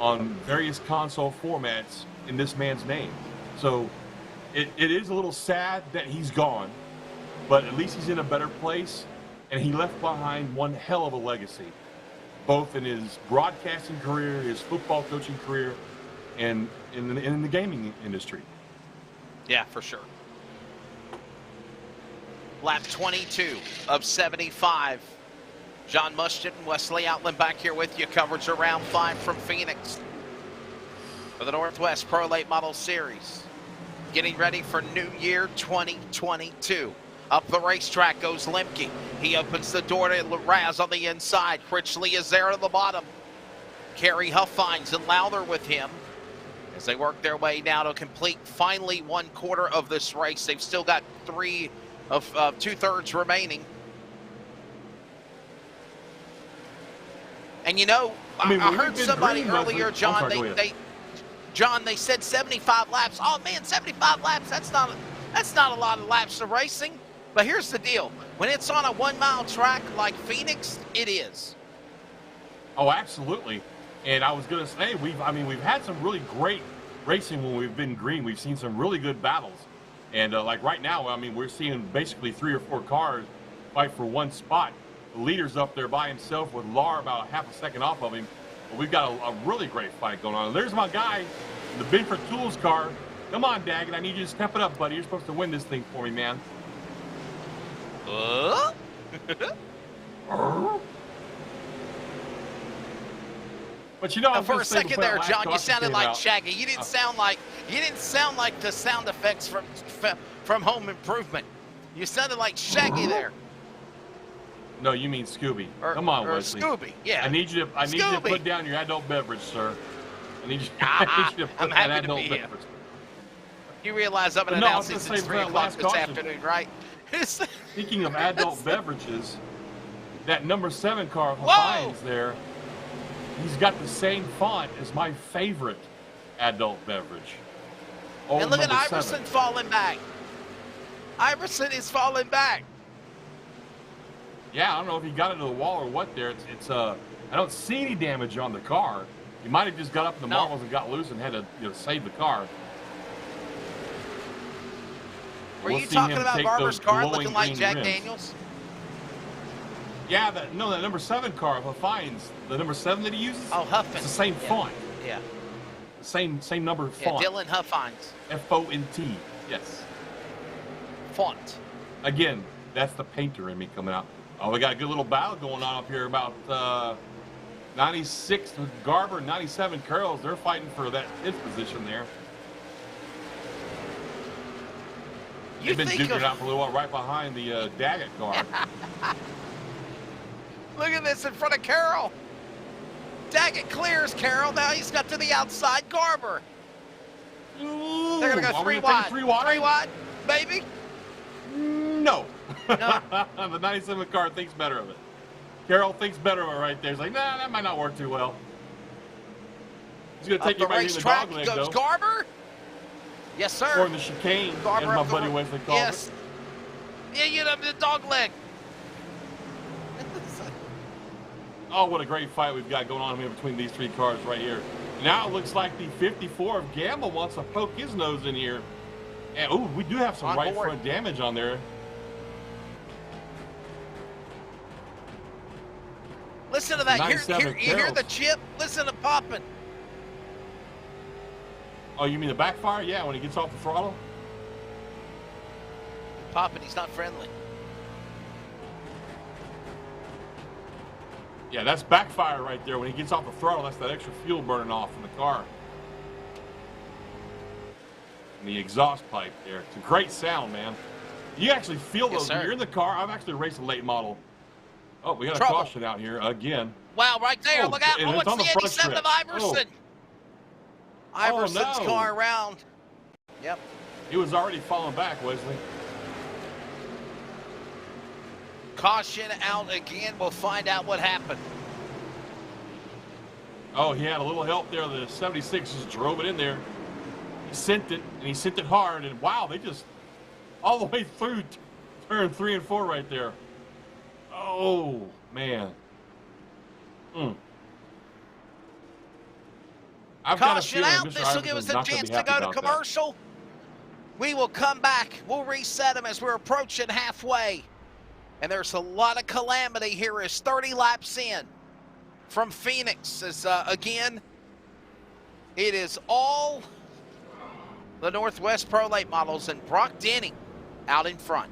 on various console formats in this man's name. So it is a little sad that he's gone, but at least he's in a better place, and he left behind one hell of a legacy, both in his broadcasting career, his football coaching career, and in the gaming industry. Yeah, for sure. Lap 22 of 75. John Muschett and Wesley Outland back here with you. Coverage around 5 from Phoenix for the Northwest Pro Late Model Series. Getting ready for New Year 2022. Up the racetrack goes Lemke. He opens the door to Raz on the inside. Critchley is there at the bottom. Kerry Huffines and Lowther with him as they work their way now to complete finally 1/4 of this race. They've still got 3 of 2/3 remaining. And you know, I heard somebody earlier, John, they said 75 laps. Oh man, 75 laps, that's not a lot of laps of racing. But here's the deal. When it's on a 1-mile track like Phoenix, it is. Oh, absolutely. And I was going to say, we've had some really great racing when we've been green. We've seen some really good battles. And like right now, I mean, we're seeing basically 3 or 4 cars fight for one spot. The leader's up there by himself with Lar about half a second off of him. But we've got a really great fight going on. And there's my guy in the Binford Tools car. Come on, Daggett, I need you to step it up, buddy. You're supposed to win this thing for me, man. But you know, for a second there, John, you sounded like Shaggy. You didn't sound like the sound effects from Home Improvement. You sounded like Shaggy there. No, you mean Scooby. Come on, Wesley. Scooby, yeah. I need you to put down your adult beverage, sir. I need you to put that adult beverage. You realize I'm an announcing since 3 o'clock this afternoon, right? Speaking of adult beverages, that number 7 car Hines there, he's got the same font as my favorite adult beverage. And look at Iverson falling back. Iverson is falling back. Yeah, I don't know if he got into the wall or what there. I don't see any damage on the car. He might have just got up in the marbles and got loose and had to save the car. Were you talking about Garber's car looking like Jack Daniels? Yeah, that number 7 car, Huffines, the number 7 that he uses. Oh, Huffines. It's the same font. Yeah. The same number font. Dylan Huffines. F-O-N-T. Yes. Font. Again, that's the painter in me coming out. Oh, we got a good little battle going on up here about 96 with Garber, 97 Carroll. They're fighting for that 5th position there. They've been duking it out for a little while right behind the Daggett car. Look at this in front of Carroll. Daggett clears Carroll. Now he's got to the outside Garber. Ooh, they're going to go 3 wide. 3 wide, baby. No. The 97 car thinks better of it. Carroll thinks better of it right there. He's like, nah, that might not work too well. He's going to take you back in the dog leg, goes Garber. Yes, sir. Or in the chicane, Garber as my buddy Wesley called it. Yeah, you know, the dog leg. Oh, what a great fight we've got going on here between these 3 cars right here. Now it looks like the 54 of Gamble wants to poke his nose in here. And, ooh, we do have some right front damage on there. Listen to that. You hear the chip? Listen to popping. Oh, you mean the backfire? Yeah, when he gets off the throttle? Popping, he's not friendly. Yeah, that's backfire right there. When he gets off the throttle, that's that extra fuel burning off in the car. And the exhaust pipe there. It's a great sound, man. You actually feel those when you're in the car. I've actually raced a late model. Oh, we got a caution out here again. Wow, right there. Look out. Oh, it's the 87 of Iverson. Iverson's car around. Yep. He was already falling back, Wesley. Caution out again. We'll find out what happened. Oh, he had a little help there. The 76 just drove it in there. He sent it, and he sent it hard. And wow, they just all the way through turn 3 and 4 right there. Oh, man. Caution out. This will give us a chance to go to commercial. We will come back. We'll reset them as we're approaching halfway. And there's a lot of calamity here as 30 laps in from Phoenix. As, again, it is all the Northwest Pro Late models and Brock Denny out in front.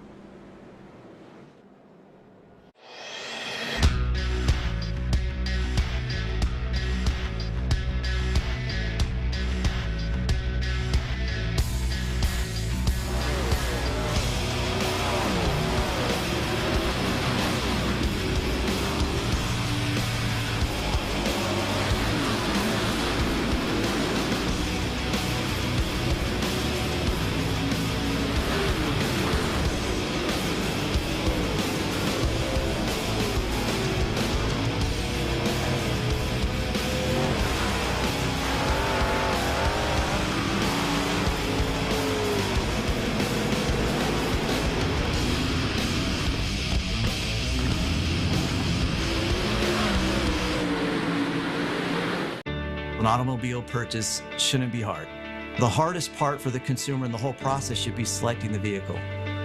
An automobile purchase shouldn't be hard. The hardest part for the consumer in the whole process should be selecting the vehicle.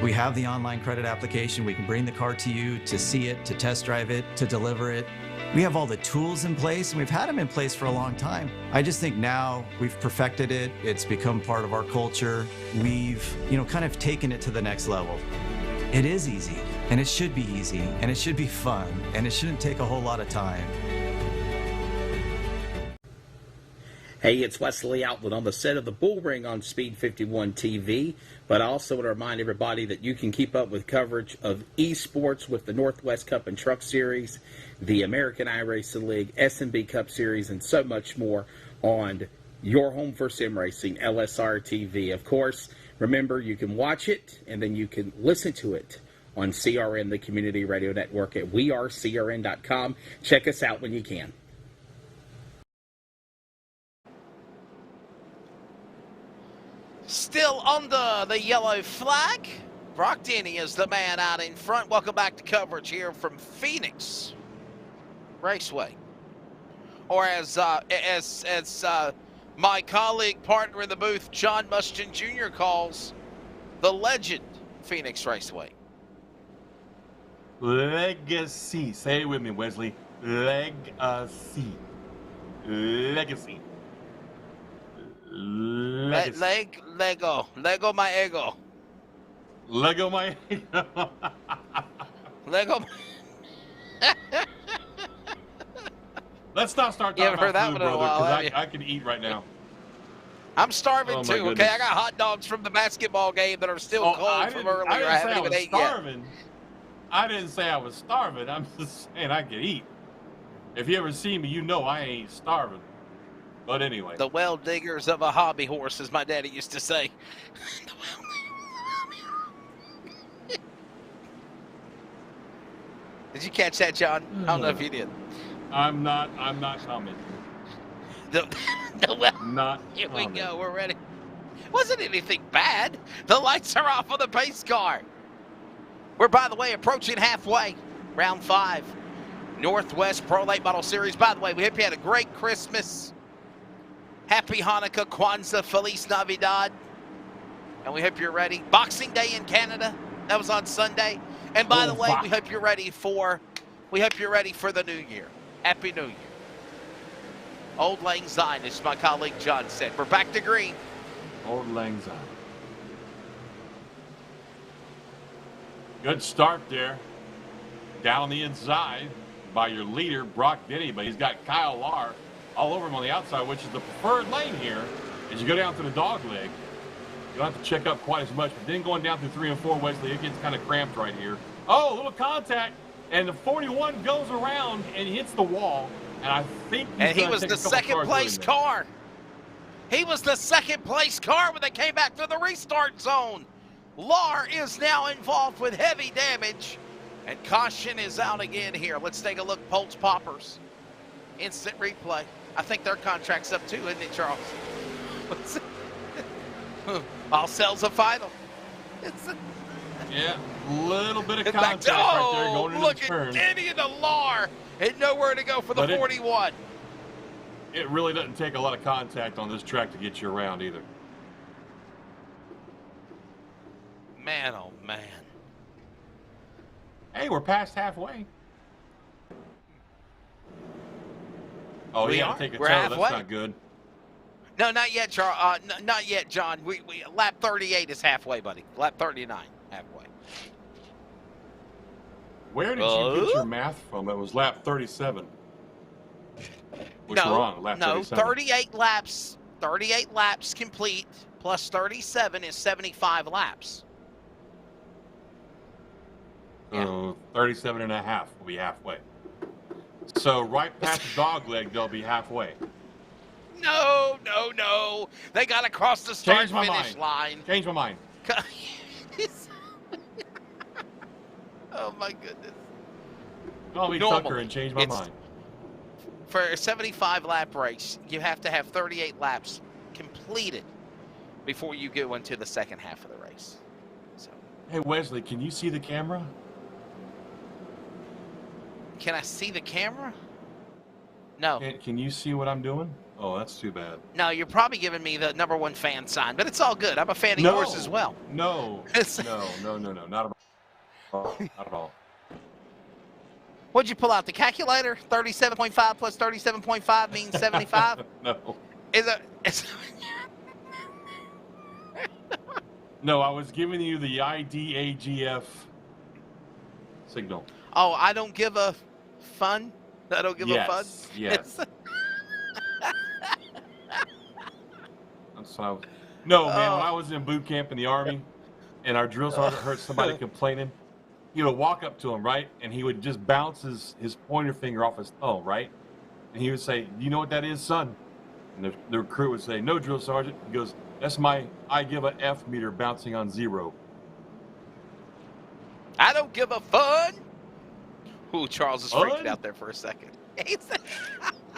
We have the online credit application. We can bring the car to you to see it, to test drive it, to deliver it. We have all the tools in place, and we've had them in place for a long time. I just think now we've perfected it. It's become part of our culture. We've, kind of taken it to the next level. It is easy, and it should be easy, and it should be fun, and it shouldn't take a whole lot of time. Hey, it's Wesley Outlet on the set of the Bull Ring on Speed 51 TV, but I also want to remind everybody that you can keep up with coverage of esports with the Northwest Cup and Truck Series, the American iRacing League, S&B Cup Series, and so much more on your home for sim racing, LSRTV. Of course, remember, you can watch it, and then you can listen to it on CRN, the community radio network, at wearecrn.com. Check us out when you can. Still under the yellow flag. Brock Denny is the man out in front. Welcome back to coverage here from Phoenix Raceway. Or as my colleague, partner in the booth, John Muschin Jr. calls, the legend Phoenix Raceway. Legacy. Say it with me, Wesley. Legacy. Legacy. Lego my ego. Lego my ego. Lego. Let's not start talking about food, brother, because I can eat right now. I'm starving too, goodness. okay? I got hot dogs from the basketball game that are still cold from earlier. I haven't even ate yet. I didn't say I was starving. I'm just saying I can eat. If you ever see me, you know I ain't starving. But anyway. The well diggers of a hobby horse, as my daddy used to say. Did you catch that, John? I don't know if you did. I'm not coming. Not Here we go. We're ready. Wasn't anything bad. The lights are off on the pace car. We're, by the way, approaching halfway. Round 5. Northwest Pro Late Model Series. By the way, we hope you had a great Christmas. Happy Hanukkah, Kwanzaa, Feliz Navidad. And we hope you're ready. Boxing Day in Canada. That was on Sunday. And by the way, we hope you're ready for the new year. Happy New Year. Old Lang Syne, as my colleague John said. We're back to green. Old Lang Syne. Good start there. Down the inside by your leader, Brock Denny, but he's got Kyle Lahr all over him on the outside, which is the preferred lane here. As you go down to the dog leg, you don't have to check up quite as much, but then going down through 3 and 4, Wesley, it gets kind of cramped right here. Oh, a little contact, and the 41 goes around and hits the wall, and I think he was the second place car. He was the second place car when they came back to the restart zone. Lahr is now involved with heavy damage, and caution is out again here. Let's take a look. Pulse Poppers. Instant replay. I think their contract's up too, isn't it, Charles? All sales are final. Yeah, a little bit of contact right there going into the turn. Look at Denny and the Lahr, and nowhere to go for the 41. It really doesn't take a lot of contact on this track to get you around either. Man, oh man. Hey, we're past halfway. Oh, We yeah, are. take a We're toe. halfway. That's not good. No, not yet, Charles. Not yet, John. We lap 38 is halfway, buddy. Lap 39, halfway. Where did you get your math from? It was lap 37. Which we're on, lap 37. 38 laps. 38 laps complete plus 37 is 75 laps. So 37 and a half will be halfway. So right past the dog leg, they'll be halfway. No. They got to cross the start-finish line. Change my mind. Oh, my goodness. Call me Tucker and change my mind. For a 75-lap race, you have to have 38 laps completed before you go into the second half of the race. So, hey, Wesley, can you see the camera? can I see the camera? No. Can you see what I'm doing? Oh, that's too bad. No, you're probably giving me the #1 fan sign, but it's all good. I'm a fan of yours as well. No, not at all. What'd you pull out? The calculator? 37.5 plus 37.5 means 75? No. Is it? No, I was giving you the IDAGF signal. Oh, I don't give a fun? I don't give a fun? Yes. That's what I was. No, man, when I was in boot camp in the Army and our drill sergeant heard somebody complaining, he would walk up to him, right? And he would just bounce his pointer finger off his thumb, right? And he would say, "You know what that is, son?" And the recruit would say, "No, drill sergeant." He goes, "That's my I give a F meter bouncing on 0. I don't give a fun. Ooh, Charles is freaking Fun? out there for a second.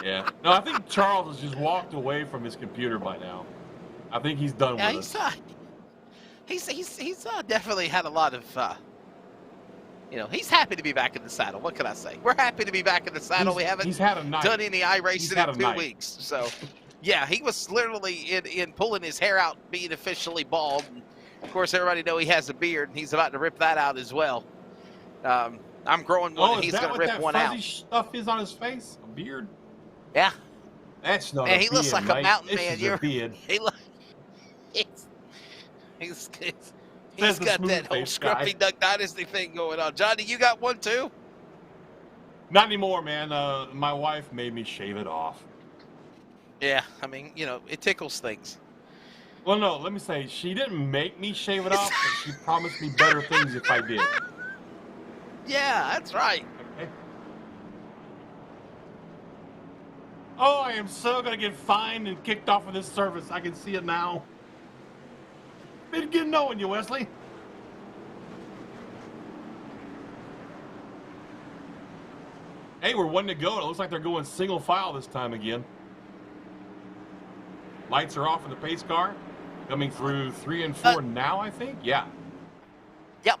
Yeah. No, I think Charles has just walked away from his computer by now. I think he's done with us. He's definitely had a lot of, he's happy to be back in the saddle. What can I say? We're happy to be back in the saddle. We haven't he's had a night. done any iRacing in 2 night. weeks. So, yeah, he was literally in pulling his hair out, being officially bald. And of course, everybody know he has a beard, and he's about to rip that out as well. I'm growing one, and he's going to rip one out. Fuzzy stuff is on his face? A beard? Yeah. That's not Man, a he beard, looks like mate. a mountain This man. is a beard. He's Says the got that smooth whole face guy. scruffy Duck Dynasty thing going on. Johnny, you got one too? Not anymore, man. My wife made me shave it off. Yeah, I mean, it tickles things. Well, no, let me say, she didn't make me shave it off, but she promised me better things if I did. Yeah, that's right. Okay. Oh, I am so going to get fined and kicked off of this service. I can see it now. Been good knowing you, Wesley. Hey, we're 1 to go. It looks like they're going single file this time again. Lights are off in the pace car. Coming through 3 and 4 now, I think. Yeah. Yep.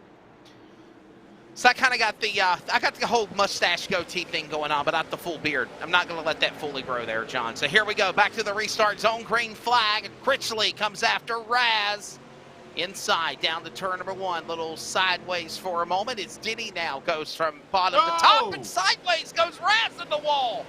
So I kind of got the whole mustache goatee thing going on, but not the full beard. I'm not going to let that fully grow there, John. So here we go. Back to the restart zone. Green flag. Critchley comes after Raz. Inside, down to turn #1. Little sideways for a moment. It's Denny now. Goes from bottom to top and sideways goes Raz in the wall.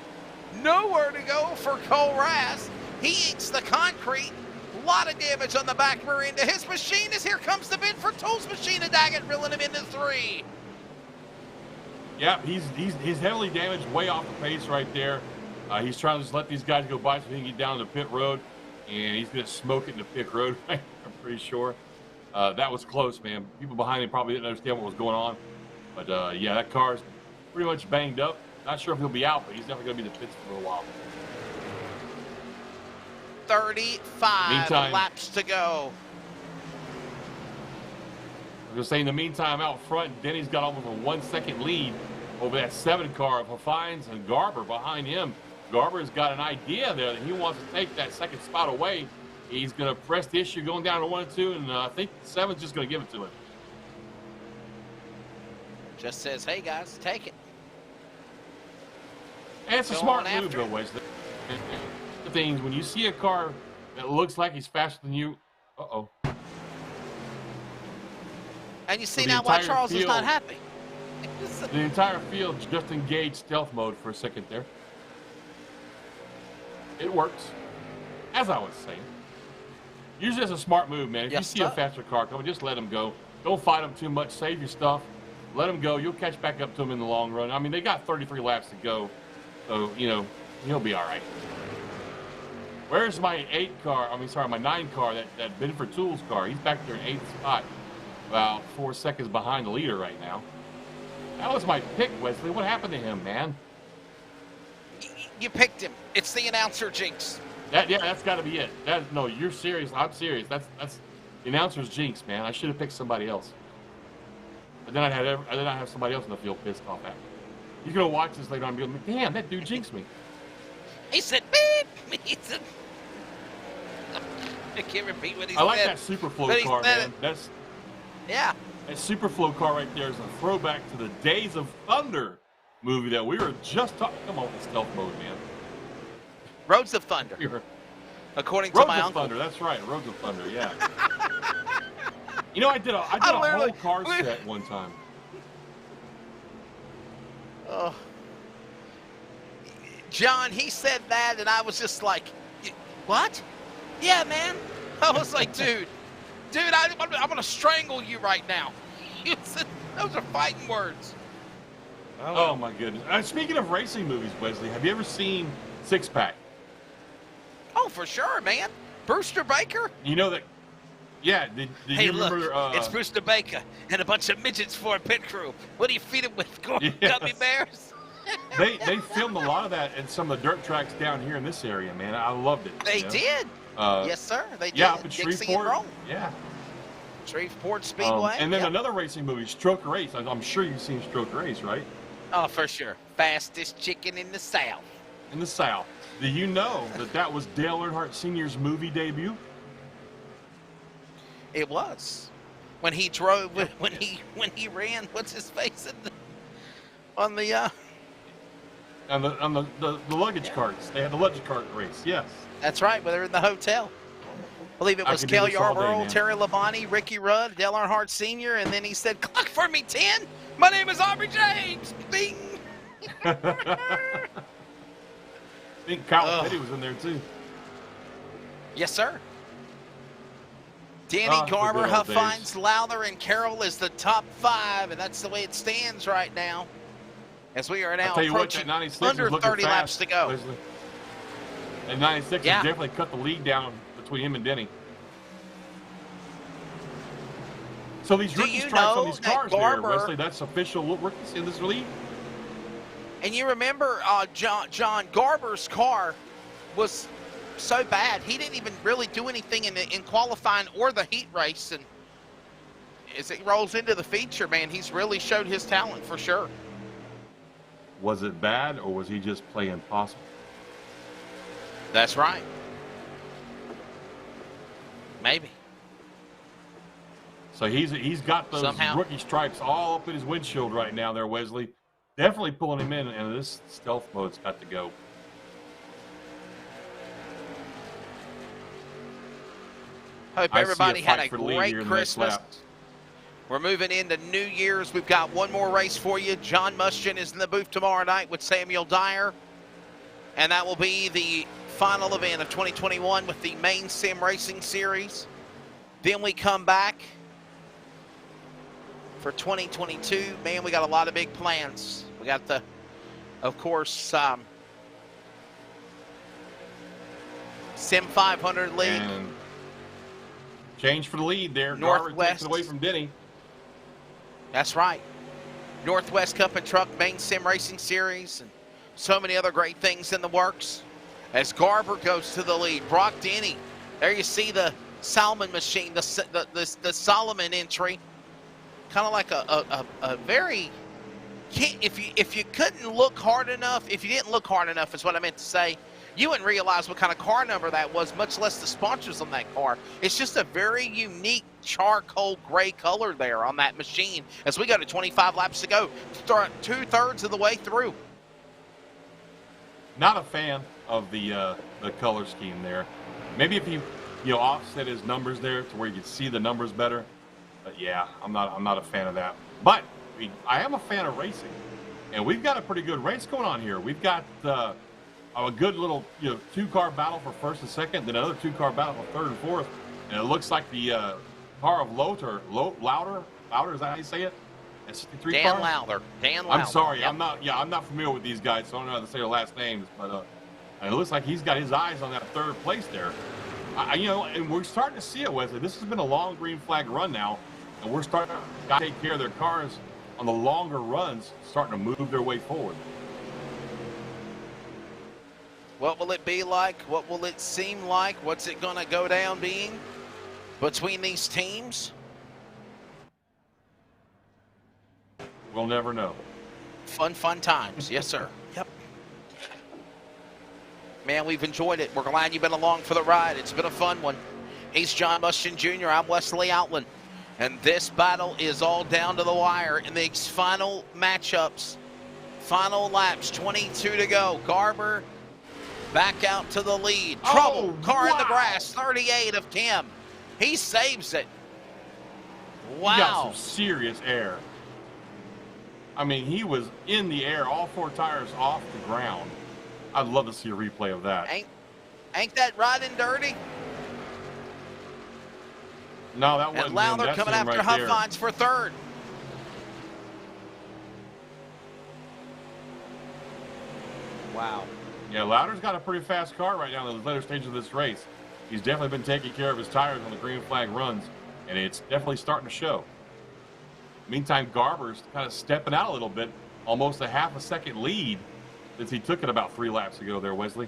Nowhere to go for Cole Raz. He eats the concrete. A lot of damage on the back rear end of his machine as here comes the bid for Tools Machine and Daggett, reeling him into 3. Yeah, he's heavily damaged, way off the pace right there. He's trying to just let these guys go by so he can get down to the pit road, and he's going to smoke it in the pit road, I'm pretty sure. That was close, man. People behind him probably didn't understand what was going on. But, yeah, that car's pretty much banged up. Not sure if he'll be out, but he's definitely going to be in the pits for a little while. 35 laps to go. I was going to say, in the meantime, out front, Denny's got almost a 1 second lead over that 7 car of Hafines and Garber behind him. Garber's got an idea there that he wants to take that second spot away. He's going to press the issue going down to 1 and 2, and I think 7's just going to give it to him. Just says, hey, guys, take it. And it's a smart move, though, Wesley. The things, when you see a car that looks like he's faster than you, And you see the now why entire Charles is not field- happy. The entire field just engaged stealth mode for a second there. It works. As I was saying. Usually it's a smart move, man. If you see a faster car coming, just let them go. Don't fight them too much. Save your stuff. Let them go. You'll catch back up to them in the long run. I mean, they got 33 laps to go. So, you know, he'll be all right. Where's my 9 car, that Benford Tools car? He's back there in 8th spot. About 4 seconds behind the leader right now. That was my pick, Wesley. What happened to him, man? You picked him. It's the announcer jinx. That's got to be it. No, you're serious. I'm serious. That's the announcer's jinx, man. I should have picked somebody else. But then I'd have somebody else in the field pissed off at me. You're gonna watch this later on and be like, damn, that dude jinxed me. He said, beep. He said, I can't repeat what he said. I like that Superflow car, man. Yeah. That Superflow car right there is a throwback to the Days of Thunder movie that we were just talking. Come on, with stealth mode, man. Roads of Thunder. According to my uncle. Thunder, that's right. Roads of Thunder, yeah. You know, I did a whole car set one time. Oh. John, he said that, and I was just like, what? Yeah, man. I was like, dude, I'm going to strangle you right now. Those are fighting words. Oh, my goodness. Speaking of racing movies, Wesley, have you ever seen Six Pack? Oh, for sure, man. Brewster Baker? You know that? Yeah. Did hey, you remember? Look, it's Brewster Baker and a bunch of midgets for a pit crew. What do you feed him with? Gummy bears? They filmed a lot of that in some of the dirt tracks down here in this area, man. I loved it. They did. Yes, sir. They did. Yeah, up in Shreveport. Yeah. Shreveport Speedway. And then another racing movie, Stroke Race. I'm sure you've seen Stroke Race, right? Oh, for sure. Fastest chicken in the South. In the South. Do you know that was Dale Earnhardt Sr.'s movie debut? It was. When he drove, when he ran, what's his face on the luggage carts. They had the luggage cart race. Yes. That's right. But they're in the hotel. I believe it was Kel Yarborough, Terry Labonte, Ricky Rudd, Dale Earnhardt Sr., and then he said, "Clock for me, 10. My name is Aubrey James." Bing. I think Kyle Petty was in there too. Yes, sir. Danny Garber, Huffines, Lowther, and Carroll is the top 5, and that's the way it stands right now. As we are now approaching under 30 laps to go. Leslie. And 96 has definitely cut the lead down between him and Denny. So these rookie stripes on these cars there, Wesley, that's official rookies in this league? And you remember John Garber's car was so bad, he didn't even really do anything in qualifying or the heat race. And as he rolls into the feature, man, he's really showed his talent for sure. Was it bad, or was he just playing possum? That's right. Maybe. So he's got those rookie stripes all up in his windshield right now there, Wesley. Definitely pulling him in, and this stealth mode's got to go. Hope everybody had a great Christmas. We're moving into New Year's. We've got one more race for you. John Muschin is in the booth tomorrow night with Samuel Dyer. And that will be the final event of 2021 with the main sim racing series. Then we come back for 2022. Man, we got a lot of big plans. We got the, of course, Sim 500 League. And change for the lead there. Northwest. Garber takes it away from Denny. That's right. Northwest Cup and Truck Main Sim Racing Series and so many other great things in the works. As Garber goes to the lead, Brock Denny. There you see the Salmon machine, the Solomon entry. Kind of like a very, if you couldn't look hard enough, if you didn't look hard enough is what I meant to say, you wouldn't realize what kind of car number that was, much less the sponsors on that car. It's just a very unique charcoal gray color there on that machine as we go to 25 laps to go. Start 2/3 of the way through. Not a fan of the color scheme there. Maybe if he offset his numbers there to where you could see the numbers better. But yeah, I'm not a fan of that. But I am a fan of racing, and we've got a pretty good race going on here. We've got a good little 2-car battle for first and second, then another 2-car battle for third and fourth, and it looks like the car of Louder, is that how you say it? That's 63 Dan car? Lowther. Dan Lowther. I'm sorry, Yep. I'm not familiar with these guys, so I don't know how to say their last names. But it looks like he's got his eyes on that third place there. And we're starting to see it, Wesley. This has been a long green flag run now, and we're starting to take care of their cars on the longer runs, starting to move their way forward. What will it be like? What will it seem like? What's it going to go down being between these teams? We'll never know. Fun times. Yes, sir. Yep. Man, we've enjoyed it. We're glad you've been along for the ride. It's been a fun one. He's John Buston Jr. I'm Wesley Outland. And this battle is all down to the wire in these final matchups. Final laps, 22 to go. Garber back out to the lead. Trouble, car in the grass, 38 of Kim. He saves it. Wow. He got some serious air. I mean, he was in the air, all 4 tires off the ground. I'd love to see a replay of that. Ain't that riding dirty? No, that wasn't And Lowther him. That's coming him after right there. Huffines for third. Wow. Yeah, Lowder's got a pretty fast car right now in the later stage of this race. He's definitely been taking care of his tires on the green flag runs, and it's definitely starting to show. Meantime, Garber's kind of stepping out a little bit, almost a half a second lead since he took it about 3 laps ago there, Wesley.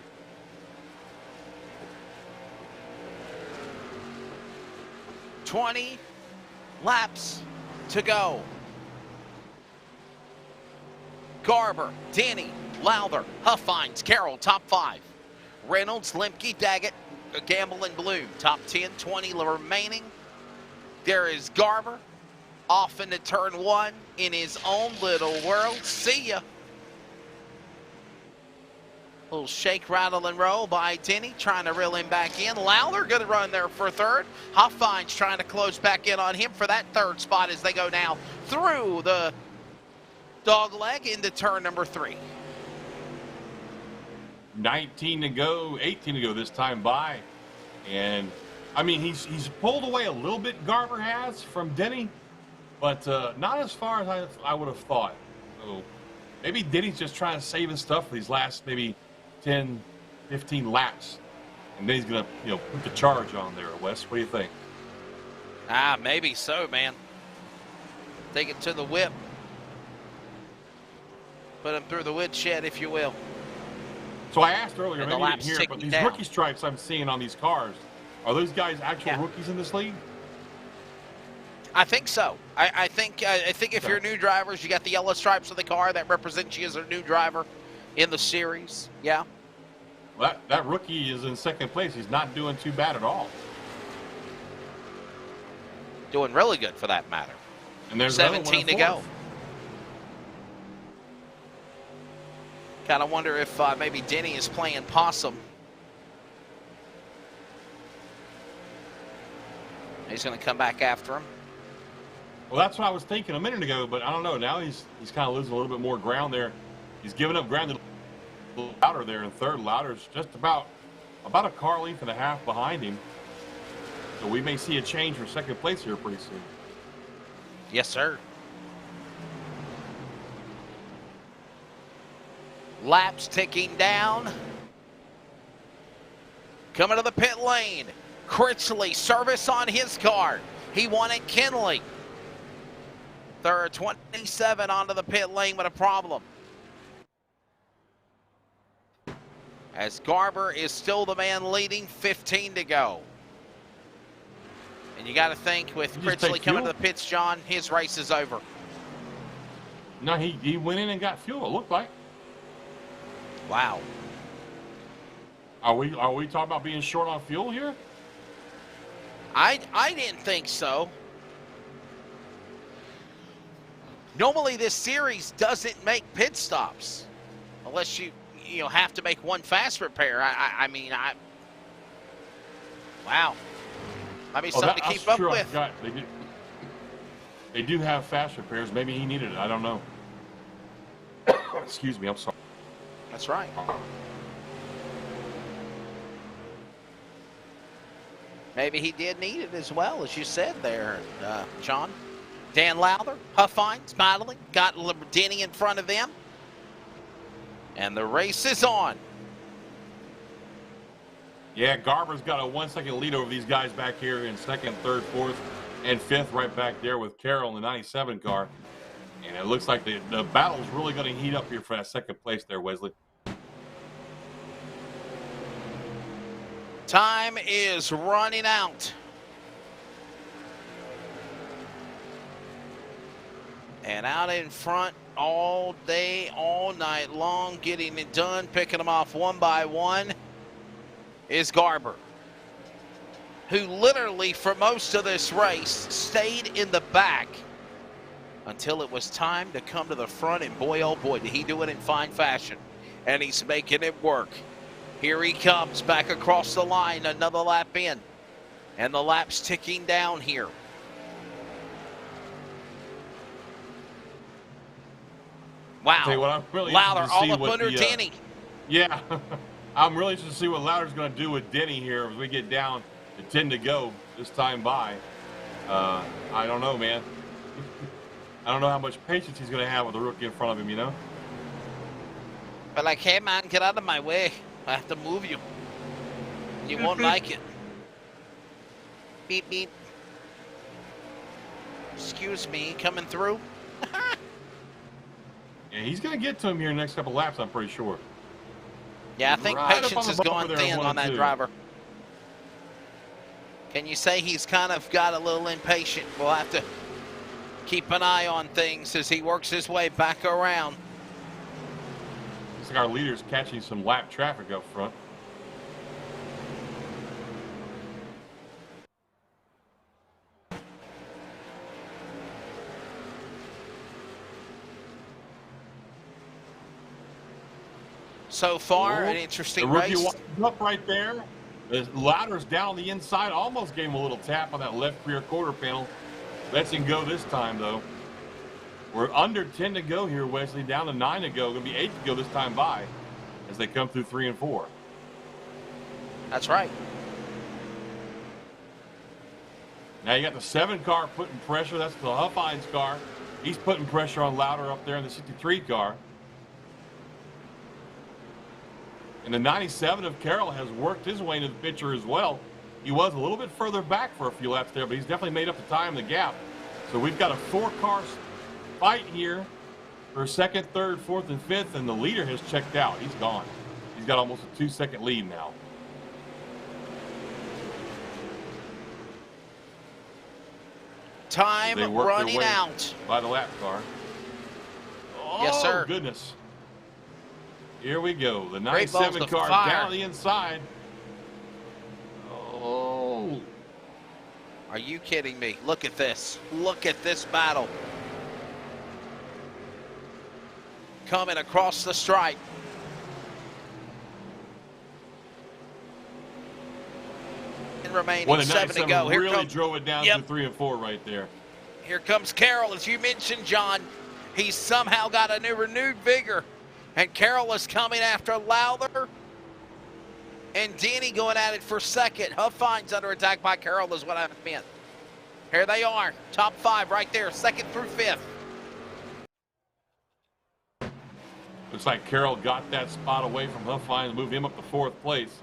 "20 laps to go." Garber, Denny, Lowther, Huffines, Carroll, top 5. Reynolds, Lemke, Daggett, Gamble, and Bloom, top 10, 20 remaining. There is Garber off into turn 1 in his own little world. See ya. Little shake, rattle, and roll by Denny, trying to reel him back in. Lowther going to run there for third. Huffines trying to close back in on him for that third spot as they go now through the dog leg into turn number 3. 19 to go, 18 to go this time by. And, I mean, he's pulled away a little bit, Garber has, from Denny, but not as far as I would have thought. So maybe Denny's just trying to save his stuff for these last maybe 10, 15 laps. And then he's going to, put the charge on there, Wes. What do you think? Maybe so, man. Take it to the whip. Put him through the woodshed, if you will. So I asked earlier, And maybe the you didn't hear it, but lap's ticking these down. rookie stripes I'm seeing on these cars, are those guys actual rookies in this league? I think so. I think if you're new drivers, you got the yellow stripes on the car that represents you as a new driver in the series. Yeah. Well, that rookie is in second place. He's not doing too bad at all. Doing really good for that matter. And there's another one 17 in to go. fourth. Kind of wonder if maybe Denny is playing possum. He's going to come back after him. Well, that's what I was thinking a minute ago, but I don't know. Now he's kind of losing a little bit more ground there. He's giving up ground a little louder there in third. Lowder's just about a car length and a half behind him. So we may see a change for second place here pretty soon. Yes, sir. Laps ticking down. Coming to the pit lane. Critchley, service on his car. He wanted Kinley. There are 27 onto the pit lane with a problem. As Garber is still the man leading, 15 to go. And you got to think with Critchley coming to the pits, John, his race is over. No, he went in and got fuel, it looked like. Wow. Are we talking about being short on fuel here? I didn't think so. Normally this series doesn't make pit stops unless you have to make one fast repair. I mean, wow. Might be something to keep up with. They do have fast repairs. Maybe he needed it. I don't know. Excuse me. I'm sorry. That's right. Maybe he did need it as well, as you said there, John. Dan Lowther, Huffines, battling, got Denny in front of them. And the race is on. Yeah, Garber's got a 1 second lead over these guys back here in second, third, fourth, and fifth right back there with Carroll in the 97 car. And it looks like the battle's really going to heat up here for that second place there, Wesley. Time is running out. And out in front all day, all night long, getting it done, picking them off one by one, is Garber, who literally for most of this race stayed in the back until it was time to come to the front, and boy, oh boy, did he do it in fine fashion. And he's making it work. Here he comes back across the line, another lap in. And the lap's ticking down here. Wow. Tell you what, I'm really Lowther interested to see all up what under the, Denny. Yeah, I'm really interested to see what Lowther's going to do with Denny here as we get down to 10 to go this time by. I don't know, man. I don't know how much patience he's going to have with the rookie in front of him, you know? But like, hey, man, get out of my way. I have to move you. You won't like it. Beep, beep. Excuse me, coming through? Yeah, he's going to get to him here in the next couple laps, I'm pretty sure. Yeah, I think Right up patience on is the going bumper there, thin 1 on that and 2. driver. Can you say he's kind of got a little impatient? We'll have to keep an eye on things as he works his way back around. Looks like our leader's catching some lap traffic up front. So far, an interesting the rookie race. walks up right there. The Lowther's down on the inside. Almost gave him a little tap on that left rear quarter panel. Lets him go this time, though. We're under 10 to go here, Wesley. Down to 9 to go. Going to be 8 to go this time by as they come through 3 and 4. That's right. Now you got the 7 car putting pressure. That's the Huffines car. He's putting pressure on Lowther up there in the 63 car. And the 97 of Carroll has worked his way into the picture as well. He was a little bit further back for a few laps there, but he's definitely made up the time, the gap. So we've got a 4-car fight here for second, third, fourth, and fifth, and the leader has checked out. He's gone. He's got almost a 2-second lead now. Time running out. By the lap car. Oh, Yes, sir. Goodness. Here we go. The Great balls 97 to car fire. down the inside. Oh. Are you kidding me? Look at this. Look at this battle. Coming across the stripe. And remaining Well, the 7 to 97 go. Here really comes, drove it down Yep. to 3 and 4 right there. Here comes Carroll, as you mentioned, John. He's somehow got a new renewed vigor. And Carroll is coming after Lowther. And Denny going at it for second. Huffines under attack by Carroll is what I meant. Here they are. Top 5 right there, second through fifth. Looks like Carroll got that spot away from Huffines, moved him up to 4th place.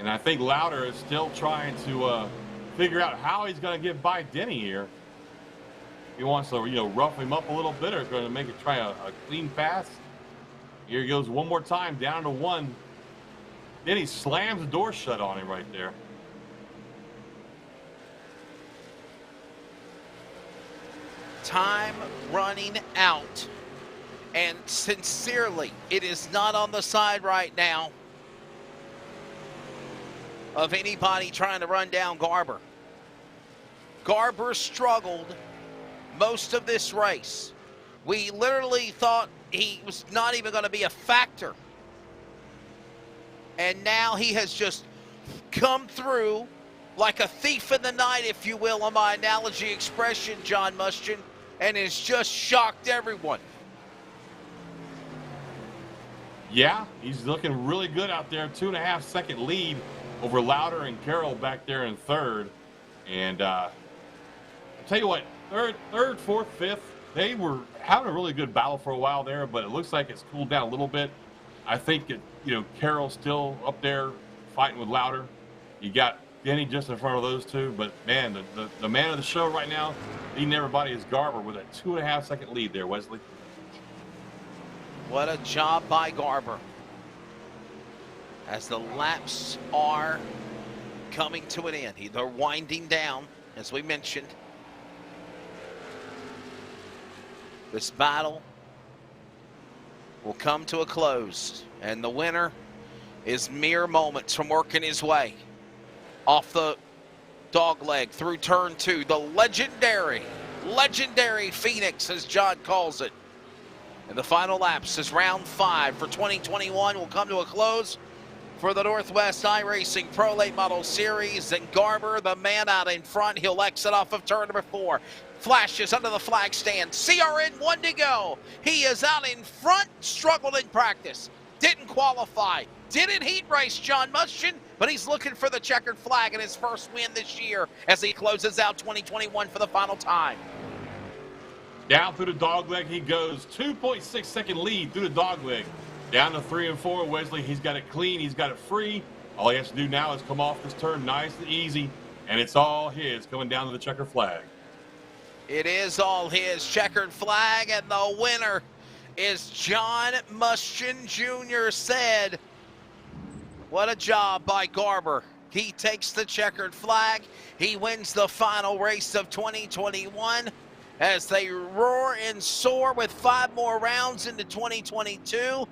And I think Lowther is still trying to figure out how he's going to get by Denny here. He wants to, rough him up a little bit, or going to make it try a clean pass. Here he goes one more time, down to 1. Then he slams the door shut on him right there. Time running out. And sincerely, it is not on the side right now of anybody trying to run down Garber. Garber struggled most of this race. We literally thought he was not even going to be a factor. And now he has just come through like a thief in the night, if you will, on my analogy expression, John Muschin, and has just shocked everyone. Yeah, he's looking really good out there. 2.5 second lead over Lauder and Carroll back there in third. And I'll tell you what, third, fourth, fifth, they were having a really good battle for a while there, but it looks like it's cooled down a little bit. I think, Carroll's still up there fighting with Lauder. You got Denny just in front of those two, but man, the man of the show right now, leading everybody, is Garber with a 2.5 second lead there, Wesley. What a job by Garber. As the laps are coming to an end. They're winding down, as we mentioned. This battle will come to a close, and the winner is mere moments from working his way off the dog leg through turn 2. The legendary Phoenix, as John calls it. And the final laps as round 5 for 2021 will come to a close for the Northwest iRacing Pro Late Model Series. And Garber, the man out in front, he'll exit off of turn number 4. Flashes under the flag stand. CRN 1 to go. He is out in front, struggled in practice. Didn't qualify. Didn't heat race, John Muschin, but he's looking for the checkered flag in his first win this year as he closes out 2021 for the final time. Down through the dogleg he goes. 2.6 second lead through the dogleg. Down to 3 and 4. Wesley, he's got it clean. He's got it free. All he has to do now is come off this turn nice and easy, and it's all his coming down to the checkered flag. It is all his. Checkered flag, and the winner is John Muschin Jr. said. What a job by Garber. He takes the checkered flag. He wins the final race of 2021 as they roar and soar with 5 more rounds into 2022.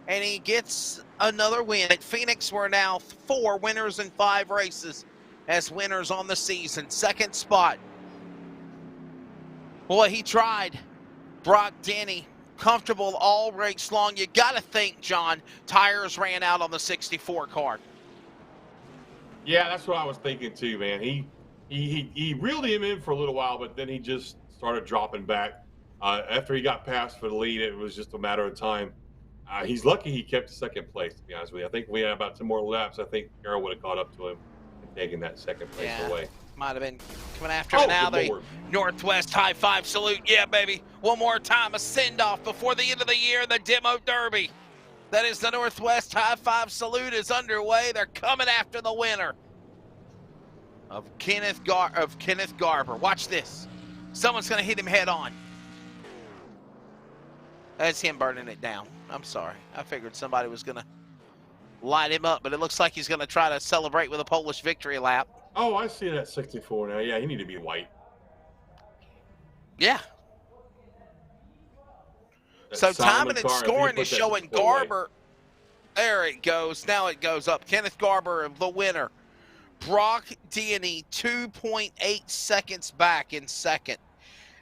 And he gets another win. At Phoenix, we're now 4 winners in 5 races as winners on the season. Second spot. Boy, he tried. Brock Denny, comfortable all race long. You got to think, John, tires ran out on the 64 car. Yeah, that's what I was thinking too, man. He reeled him in for a little while, but then he just started dropping back. After he got past for the lead, it was just a matter of time. He's lucky he kept second place, to be honest with you. I think we had about 2 more laps. I think Carroll would have caught up to him and taken that second place away. Might have been coming after him now. The Northwest high five salute. Yeah, baby. One more time, a send-off before the end of the year, the Demo Derby. That is the Northwest high five salute is underway. They're coming after the winner of Kenneth Garber. Watch this. Someone's going to hit him head on. That's him burning it down. I'm sorry. I figured somebody was going to light him up, but it looks like he's going to try to celebrate with a Polish victory lap. Oh, I see that 64 now. Yeah, he need to be white. Yeah. So timing and scoring is showing Garber. There it goes. Now it goes up. Kenneth Garber, the winner. Brock Denny, 2.8 seconds back in second.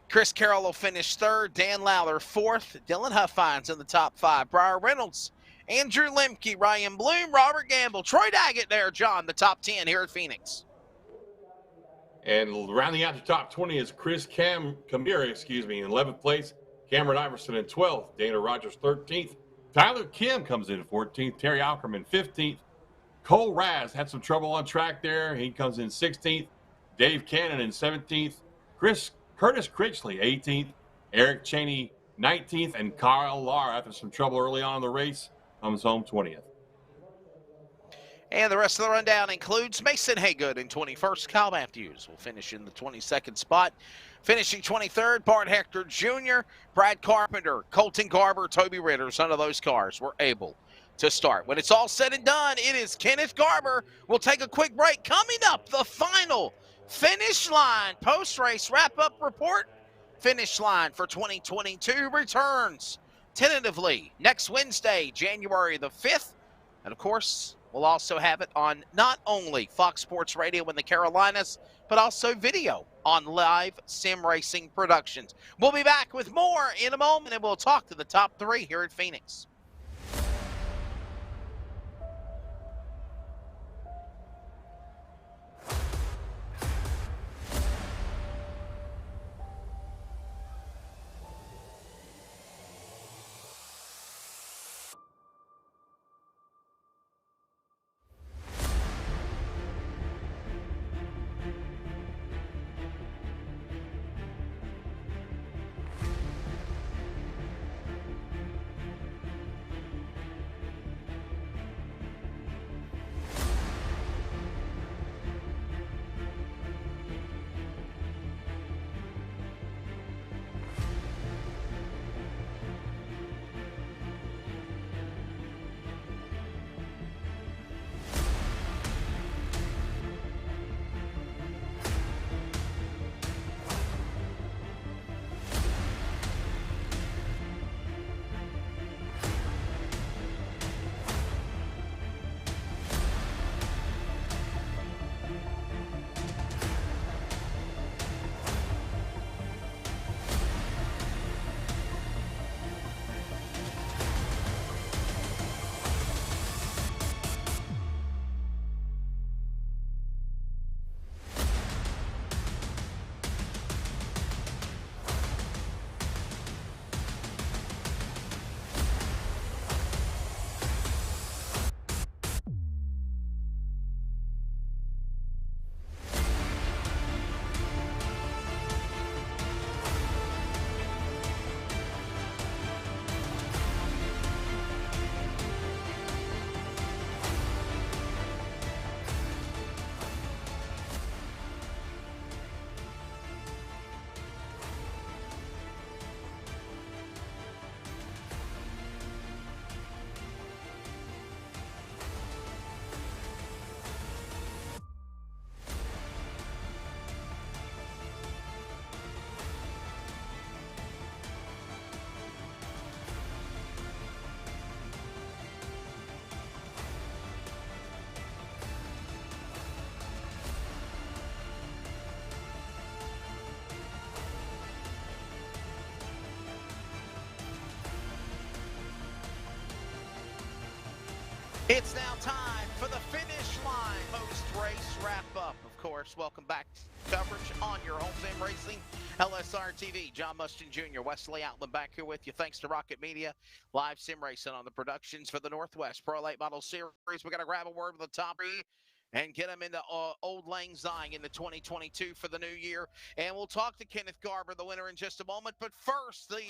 Chris Carroll will finish third. Dan Lowler, fourth. Dylan Huffines in the top 5. Briar Reynolds, Andrew Lemke, Ryan Bloom, Robert Gamble, Troy Daggett there, John, the top 10 here at Phoenix. And rounding out the top 20 is Chris Camira, in 11th place. Cameron Iverson in 12th. Dana Rogers, 13th. Tyler Kim comes in 14th. Terry Alkerman, 15th. Cole Raz had some trouble on track there. He comes in 16th. Dave Cannon in 17th. Curtis Critchley, 18th. Eric Cheney, 19th. And Kyle Lar, after some trouble early on in the race, comes home 20th. And the rest of the rundown includes Mason Haygood in 21st. Kyle Matthews will finish in the 22nd spot. Finishing 23rd, Bart Hector Jr., Brad Carpenter, Colton Garber, Toby Ritter. None of those cars were able to start. When it's all said and done, it is Kenneth Garber. We'll take a quick break. Coming up, the final finish line post-race wrap-up report. Finish line for 2022 returns tentatively next Wednesday, January the 5th. And, of course, we'll also have it on not only Fox Sports Radio in the Carolinas, but also video on Live Sim Racing Productions. We'll be back with more in a moment, and we'll talk to the top 3 here at Phoenix. It's now time for the finish line post-race wrap-up. Of course, welcome back to coverage on your home sim racing, LSRTV. John Mustin Jr., Wesley Outland back here with you. Thanks to Rocket Media, live sim racing on the productions for the Northwest Pro Late Model Series. We're going to grab a word with the top three and get them into Old Lang Syne in the 2022 for the new year. And we'll talk to Kenneth Garber, the winner, in just a moment. But first, the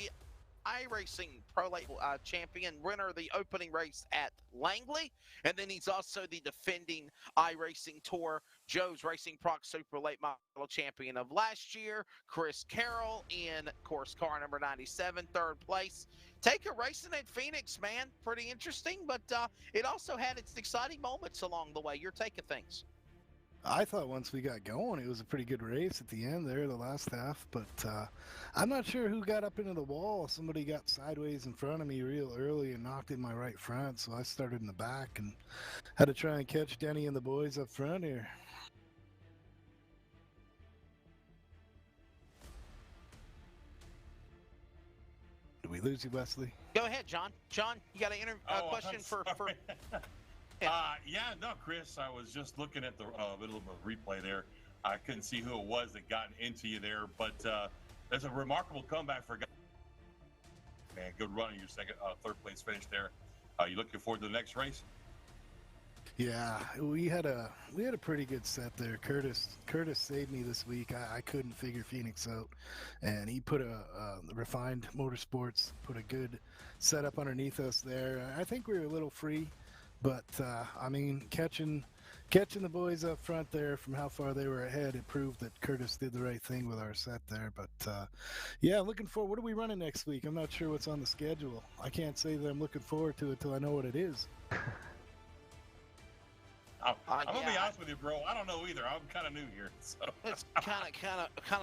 iRacing Pro Late champion, winner of the opening race at Langley, and then he's also the defending iRacing Tour Joe's Racing Proc Super Late Model champion of last year, Chris Carroll, in, of course, car number 97, third place. Take a racing at Phoenix, man. Pretty interesting, but it also had its exciting moments along the way. Your take of things? I thought once we got going, it was a pretty good race at the end there, the last half. But I'm not sure who got up into the wall. Somebody got sideways in front of me real early and knocked in my right front. So I started in the back and had to try and catch Denny and the boys up front here. Did we lose you, Wesley? Go ahead, John. John, you got a question for Yeah, no, Chris, I was just looking at the little replay there. I couldn't see who it was that got into you there, but there's a remarkable comeback for a guy. Man, good run in your third place finish there. You looking forward to the next race? Yeah, we had a pretty good set there. Curtis saved me this week. I couldn't figure Phoenix out, and he put Refined Motorsports put a good setup underneath us there. I think we were a little free. But, I mean, catching the boys up front there from how far they were ahead, it proved that Curtis did the right thing with our set there. But, yeah, looking forward. What are we running next week? I'm not sure what's on the schedule. I can't say that I'm looking forward to it till I know what it is. I'm gonna be honest with you, bro. I don't know either. I'm kind of new here, so it's kind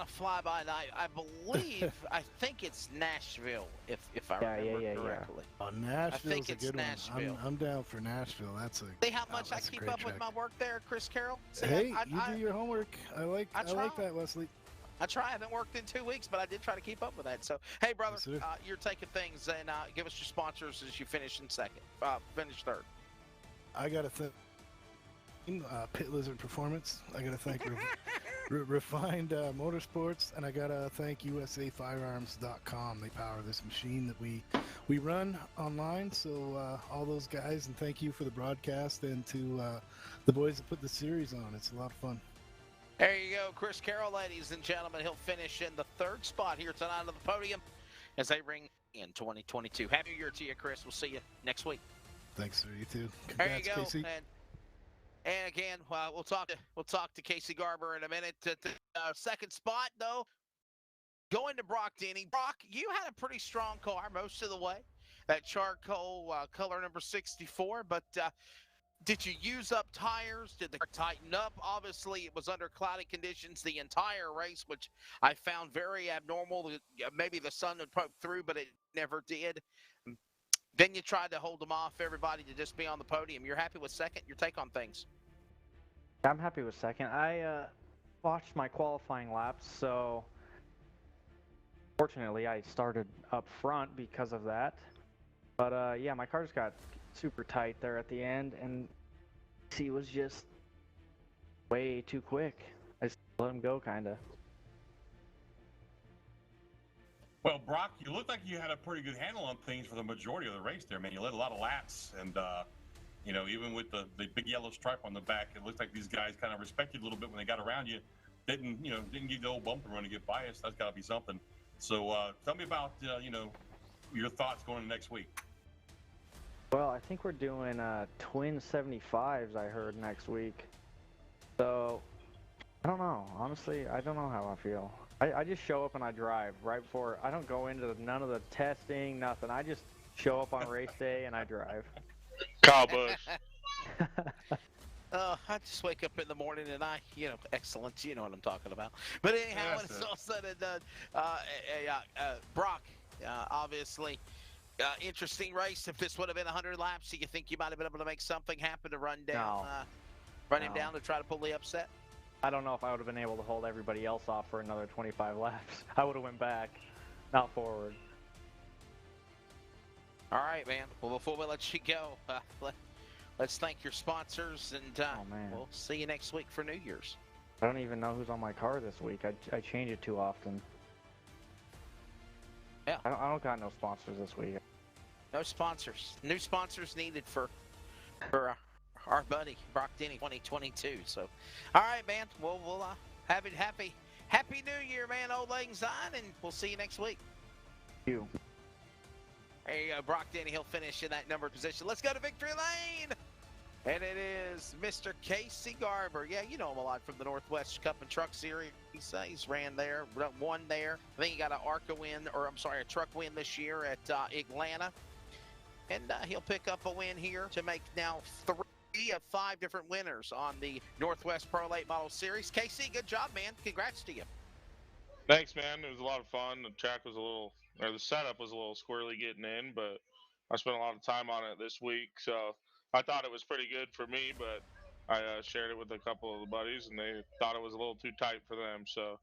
of fly by night. I think it's Nashville, if I remember correctly. Oh, Nashville's a good Nashville. one. I'm down for Nashville. See how much I keep up with my work there, Chris Carroll. See, hey, you do your homework. I like that, Wesley. I try. I haven't worked in 2 weeks, but I did try to keep up with that. So, hey, brother, you're taking things, and give us your sponsors as you finish in second. Finish third. I got to think. Pit Lizard Performance. I got to thank Refined Motorsports, and I got to thank USAFirearms.com. They power this machine that we run online. So all those guys, and thank you for the broadcast, and to the boys that put the series on. It's a lot of fun. There you go, Chris Carroll, ladies and gentlemen. He'll finish in the third spot here tonight on the podium as they ring in 2022. Happy New Year to you, Chris. We'll see you next week. Thanks, sir. You too. There you go. Casey. And again, we'll talk to Casey Garber in a minute. Second spot, though, going to Brock Denny. Brock, you had a pretty strong car most of the way, that charcoal color number 64. But did you use up tires? Did the car tighten up? Obviously, it was under cloudy conditions the entire race, which I found very abnormal. Maybe the sun would poke through, but it never did. Then you tried to hold them off, everybody, to just be on the podium. You're happy with second? Your take on things? I'm happy with second. I watched my qualifying laps, so fortunately I started up front because of that. But yeah, my car just got super tight there at the end, and he was just way too quick. I just let him go, kind of. Well, Brock, you looked like you had a pretty good handle on things for the majority of the race there, man. You led a lot of laps, and you know, even with the big yellow stripe on the back, it looked like these guys kind of respected you a little bit when they got around you. Didn't give you the old bumper run to get biased. That's got to be something. So tell me about your thoughts going into next week. Well, I think we're doing twin 75s, I heard, next week. So I don't know. Honestly, I don't know how I feel. I just show up and I drive right before. I don't go into none of the testing, nothing. I just show up on race day and I drive. Kyle Busch. I just wake up in the morning and excellence, you know what I'm talking about. But anyhow, when it's all said and done, Brock, obviously, interesting race. If this would have been 100 laps, do you think you might have been able to make something happen to run down, him down to try to pull the upset? I don't know if I would have been able to hold everybody else off for another 25 laps. I would have went back, not forward. All right, man. Well, before we let you go, let's thank your sponsors, and Oh, man. we'll see you next week for New Year's. I don't even know who's on my car this week. I change it too often. Yeah. I don't got no sponsors this week. No sponsors. New sponsors needed for our buddy Brock Denny 2022. So, all right, man. Well, we'll have it happy New Year, man. Old Lang Syne, and we'll see you next week. You. There you go, Brock Denny. He'll finish in that numbered position. Let's go to victory lane. And it is Mr. Casey Garber. Yeah, you know him a lot from the Northwest Cup and Truck Series. He's ran there, won there. I think he got a truck win this year at Atlanta. And he'll pick up a win here to make now 3 of 5 different winners on the Northwest Pro Late Model Series. Casey, good job, man. Congrats to you. Thanks, man. It was a lot of fun. The track was the setup was a little squirrely getting in, but I spent a lot of time on it this week, so I thought it was pretty good for me, but I shared it with a couple of the buddies, and they thought it was a little too tight for them, so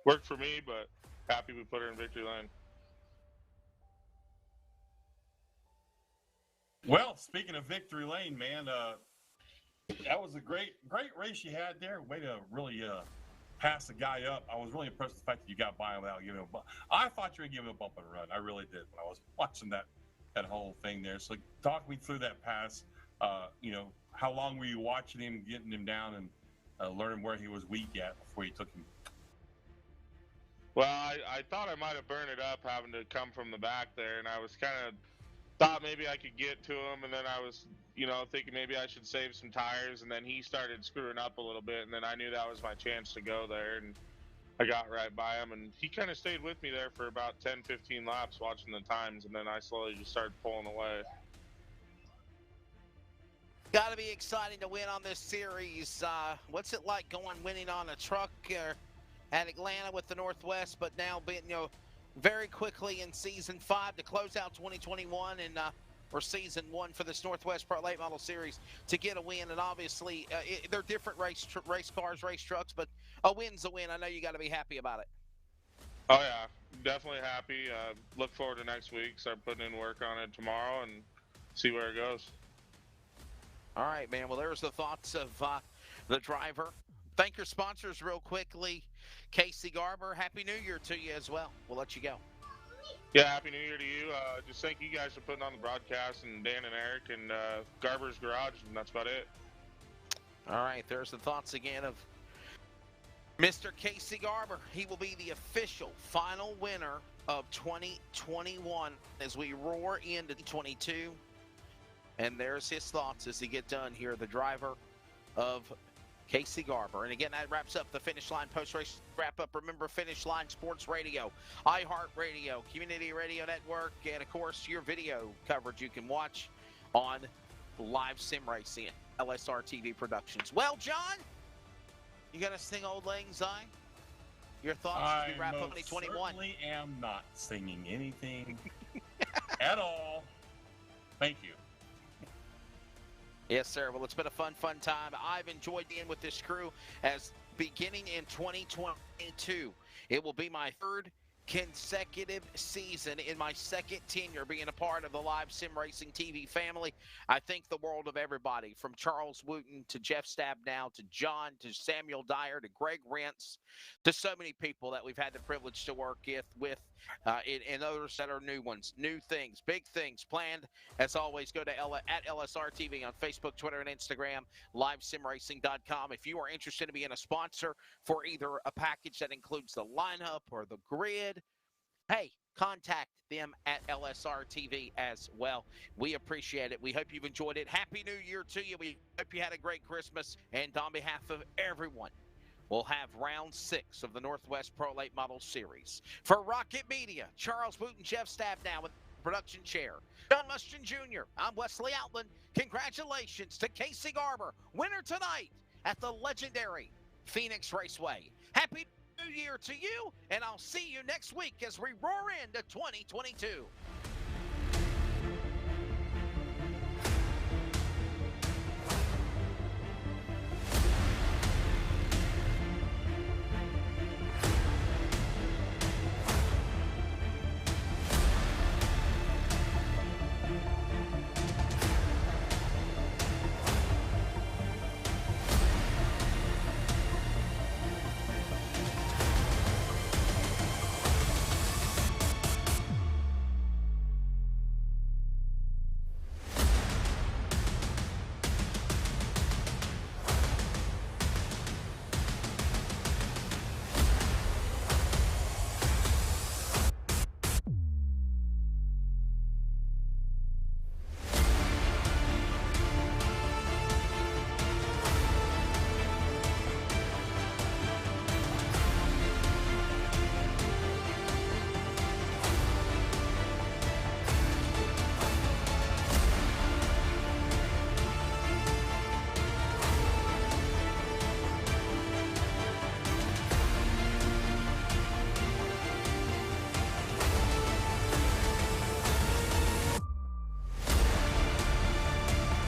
worked for me, but happy we put her in victory lane. Well, speaking of victory lane, man, that was a great race you had there. Way to really pass the guy up. I was really impressed with the fact that you got by him without giving him a bump. I thought you were giving him a bump and run. I really did when I was watching that whole thing there. So talk me through that pass. How long were you watching him, getting him down, and learning where he was weak at before you took him? Well, I thought I might have burned it up having to come from the back there, and I was kind of thought maybe I could get to him, and then I was, thinking maybe I should save some tires, and then he started screwing up a little bit, and then I knew that was my chance to go there, and I got right by him, and he kind of stayed with me there for about 10-15 laps watching the times, and then I slowly just started pulling away. Got to be exciting to win on this series. What's it like winning on a truck at Atlanta with the Northwest, but now being, very quickly in Season 5 to close out 2021 and or Season 1 for this Northwest Pro Late Model Series to get a win. And obviously, they're different race cars, race trucks, but a win's a win. I know you got to be happy about it. Oh, yeah. Definitely happy. Look forward to next week. Start putting in work on it tomorrow and see where it goes. All right, man. Well, there's the thoughts of the driver. Thank your sponsors real quickly. Casey Garber, Happy New Year to you as well. We'll let you go. Yeah, Happy New Year to you. Just thank you guys for putting on the broadcast, and Dan and Eric and Garber's Garage, and that's about it. All right, there's the thoughts again of Mr. Casey Garber. He will be the official final winner of 2021 as we roar into 2022. And there's his thoughts as he gets done here, the driver of Casey Garber. And again, that wraps up the Finish Line post-race wrap-up. Remember, Finish Line Sports Radio, iHeartRadio, Community Radio Network, and, of course, your video coverage you can watch on Live Sim Racing, LSRTV Productions. Well, John, you going to sing Old Lang Syne? Your thoughts as we wrap up 2021? I certainly am not singing anything at all. Thank you. Yes, sir. Well, it's been a fun time. I've enjoyed being with this crew as beginning in 2022. It will be my 3rd consecutive season in my 2nd tenure being a part of the Live Sim Racing TV family. I think the world of everybody, from Charles Wooten to Jeff Stabnow to John to Samuel Dyer to Greg Rentz to so many people that we've had the privilege to work with and others that are new ones, new things, big things planned. As always, go to at LSRTV on Facebook, Twitter, and Instagram, livesimracing.com. If you are interested in being a sponsor for either a package that includes the lineup or the grid, hey, contact them at LSRTV as well. We appreciate it. We hope you've enjoyed it. Happy New Year to you. We hope you had a great Christmas. And on behalf of everyone, we'll have round 6 of the Northwest Pro Late Model Series. For Rocket Media, Charles Wooten, Jeff Stabnow with production chair, John Mushton Jr., I'm Wesley Outland. Congratulations to Casey Garber, winner tonight at the legendary Phoenix Raceway. Happy New Year to you, and I'll see you next week as we roar into 2022.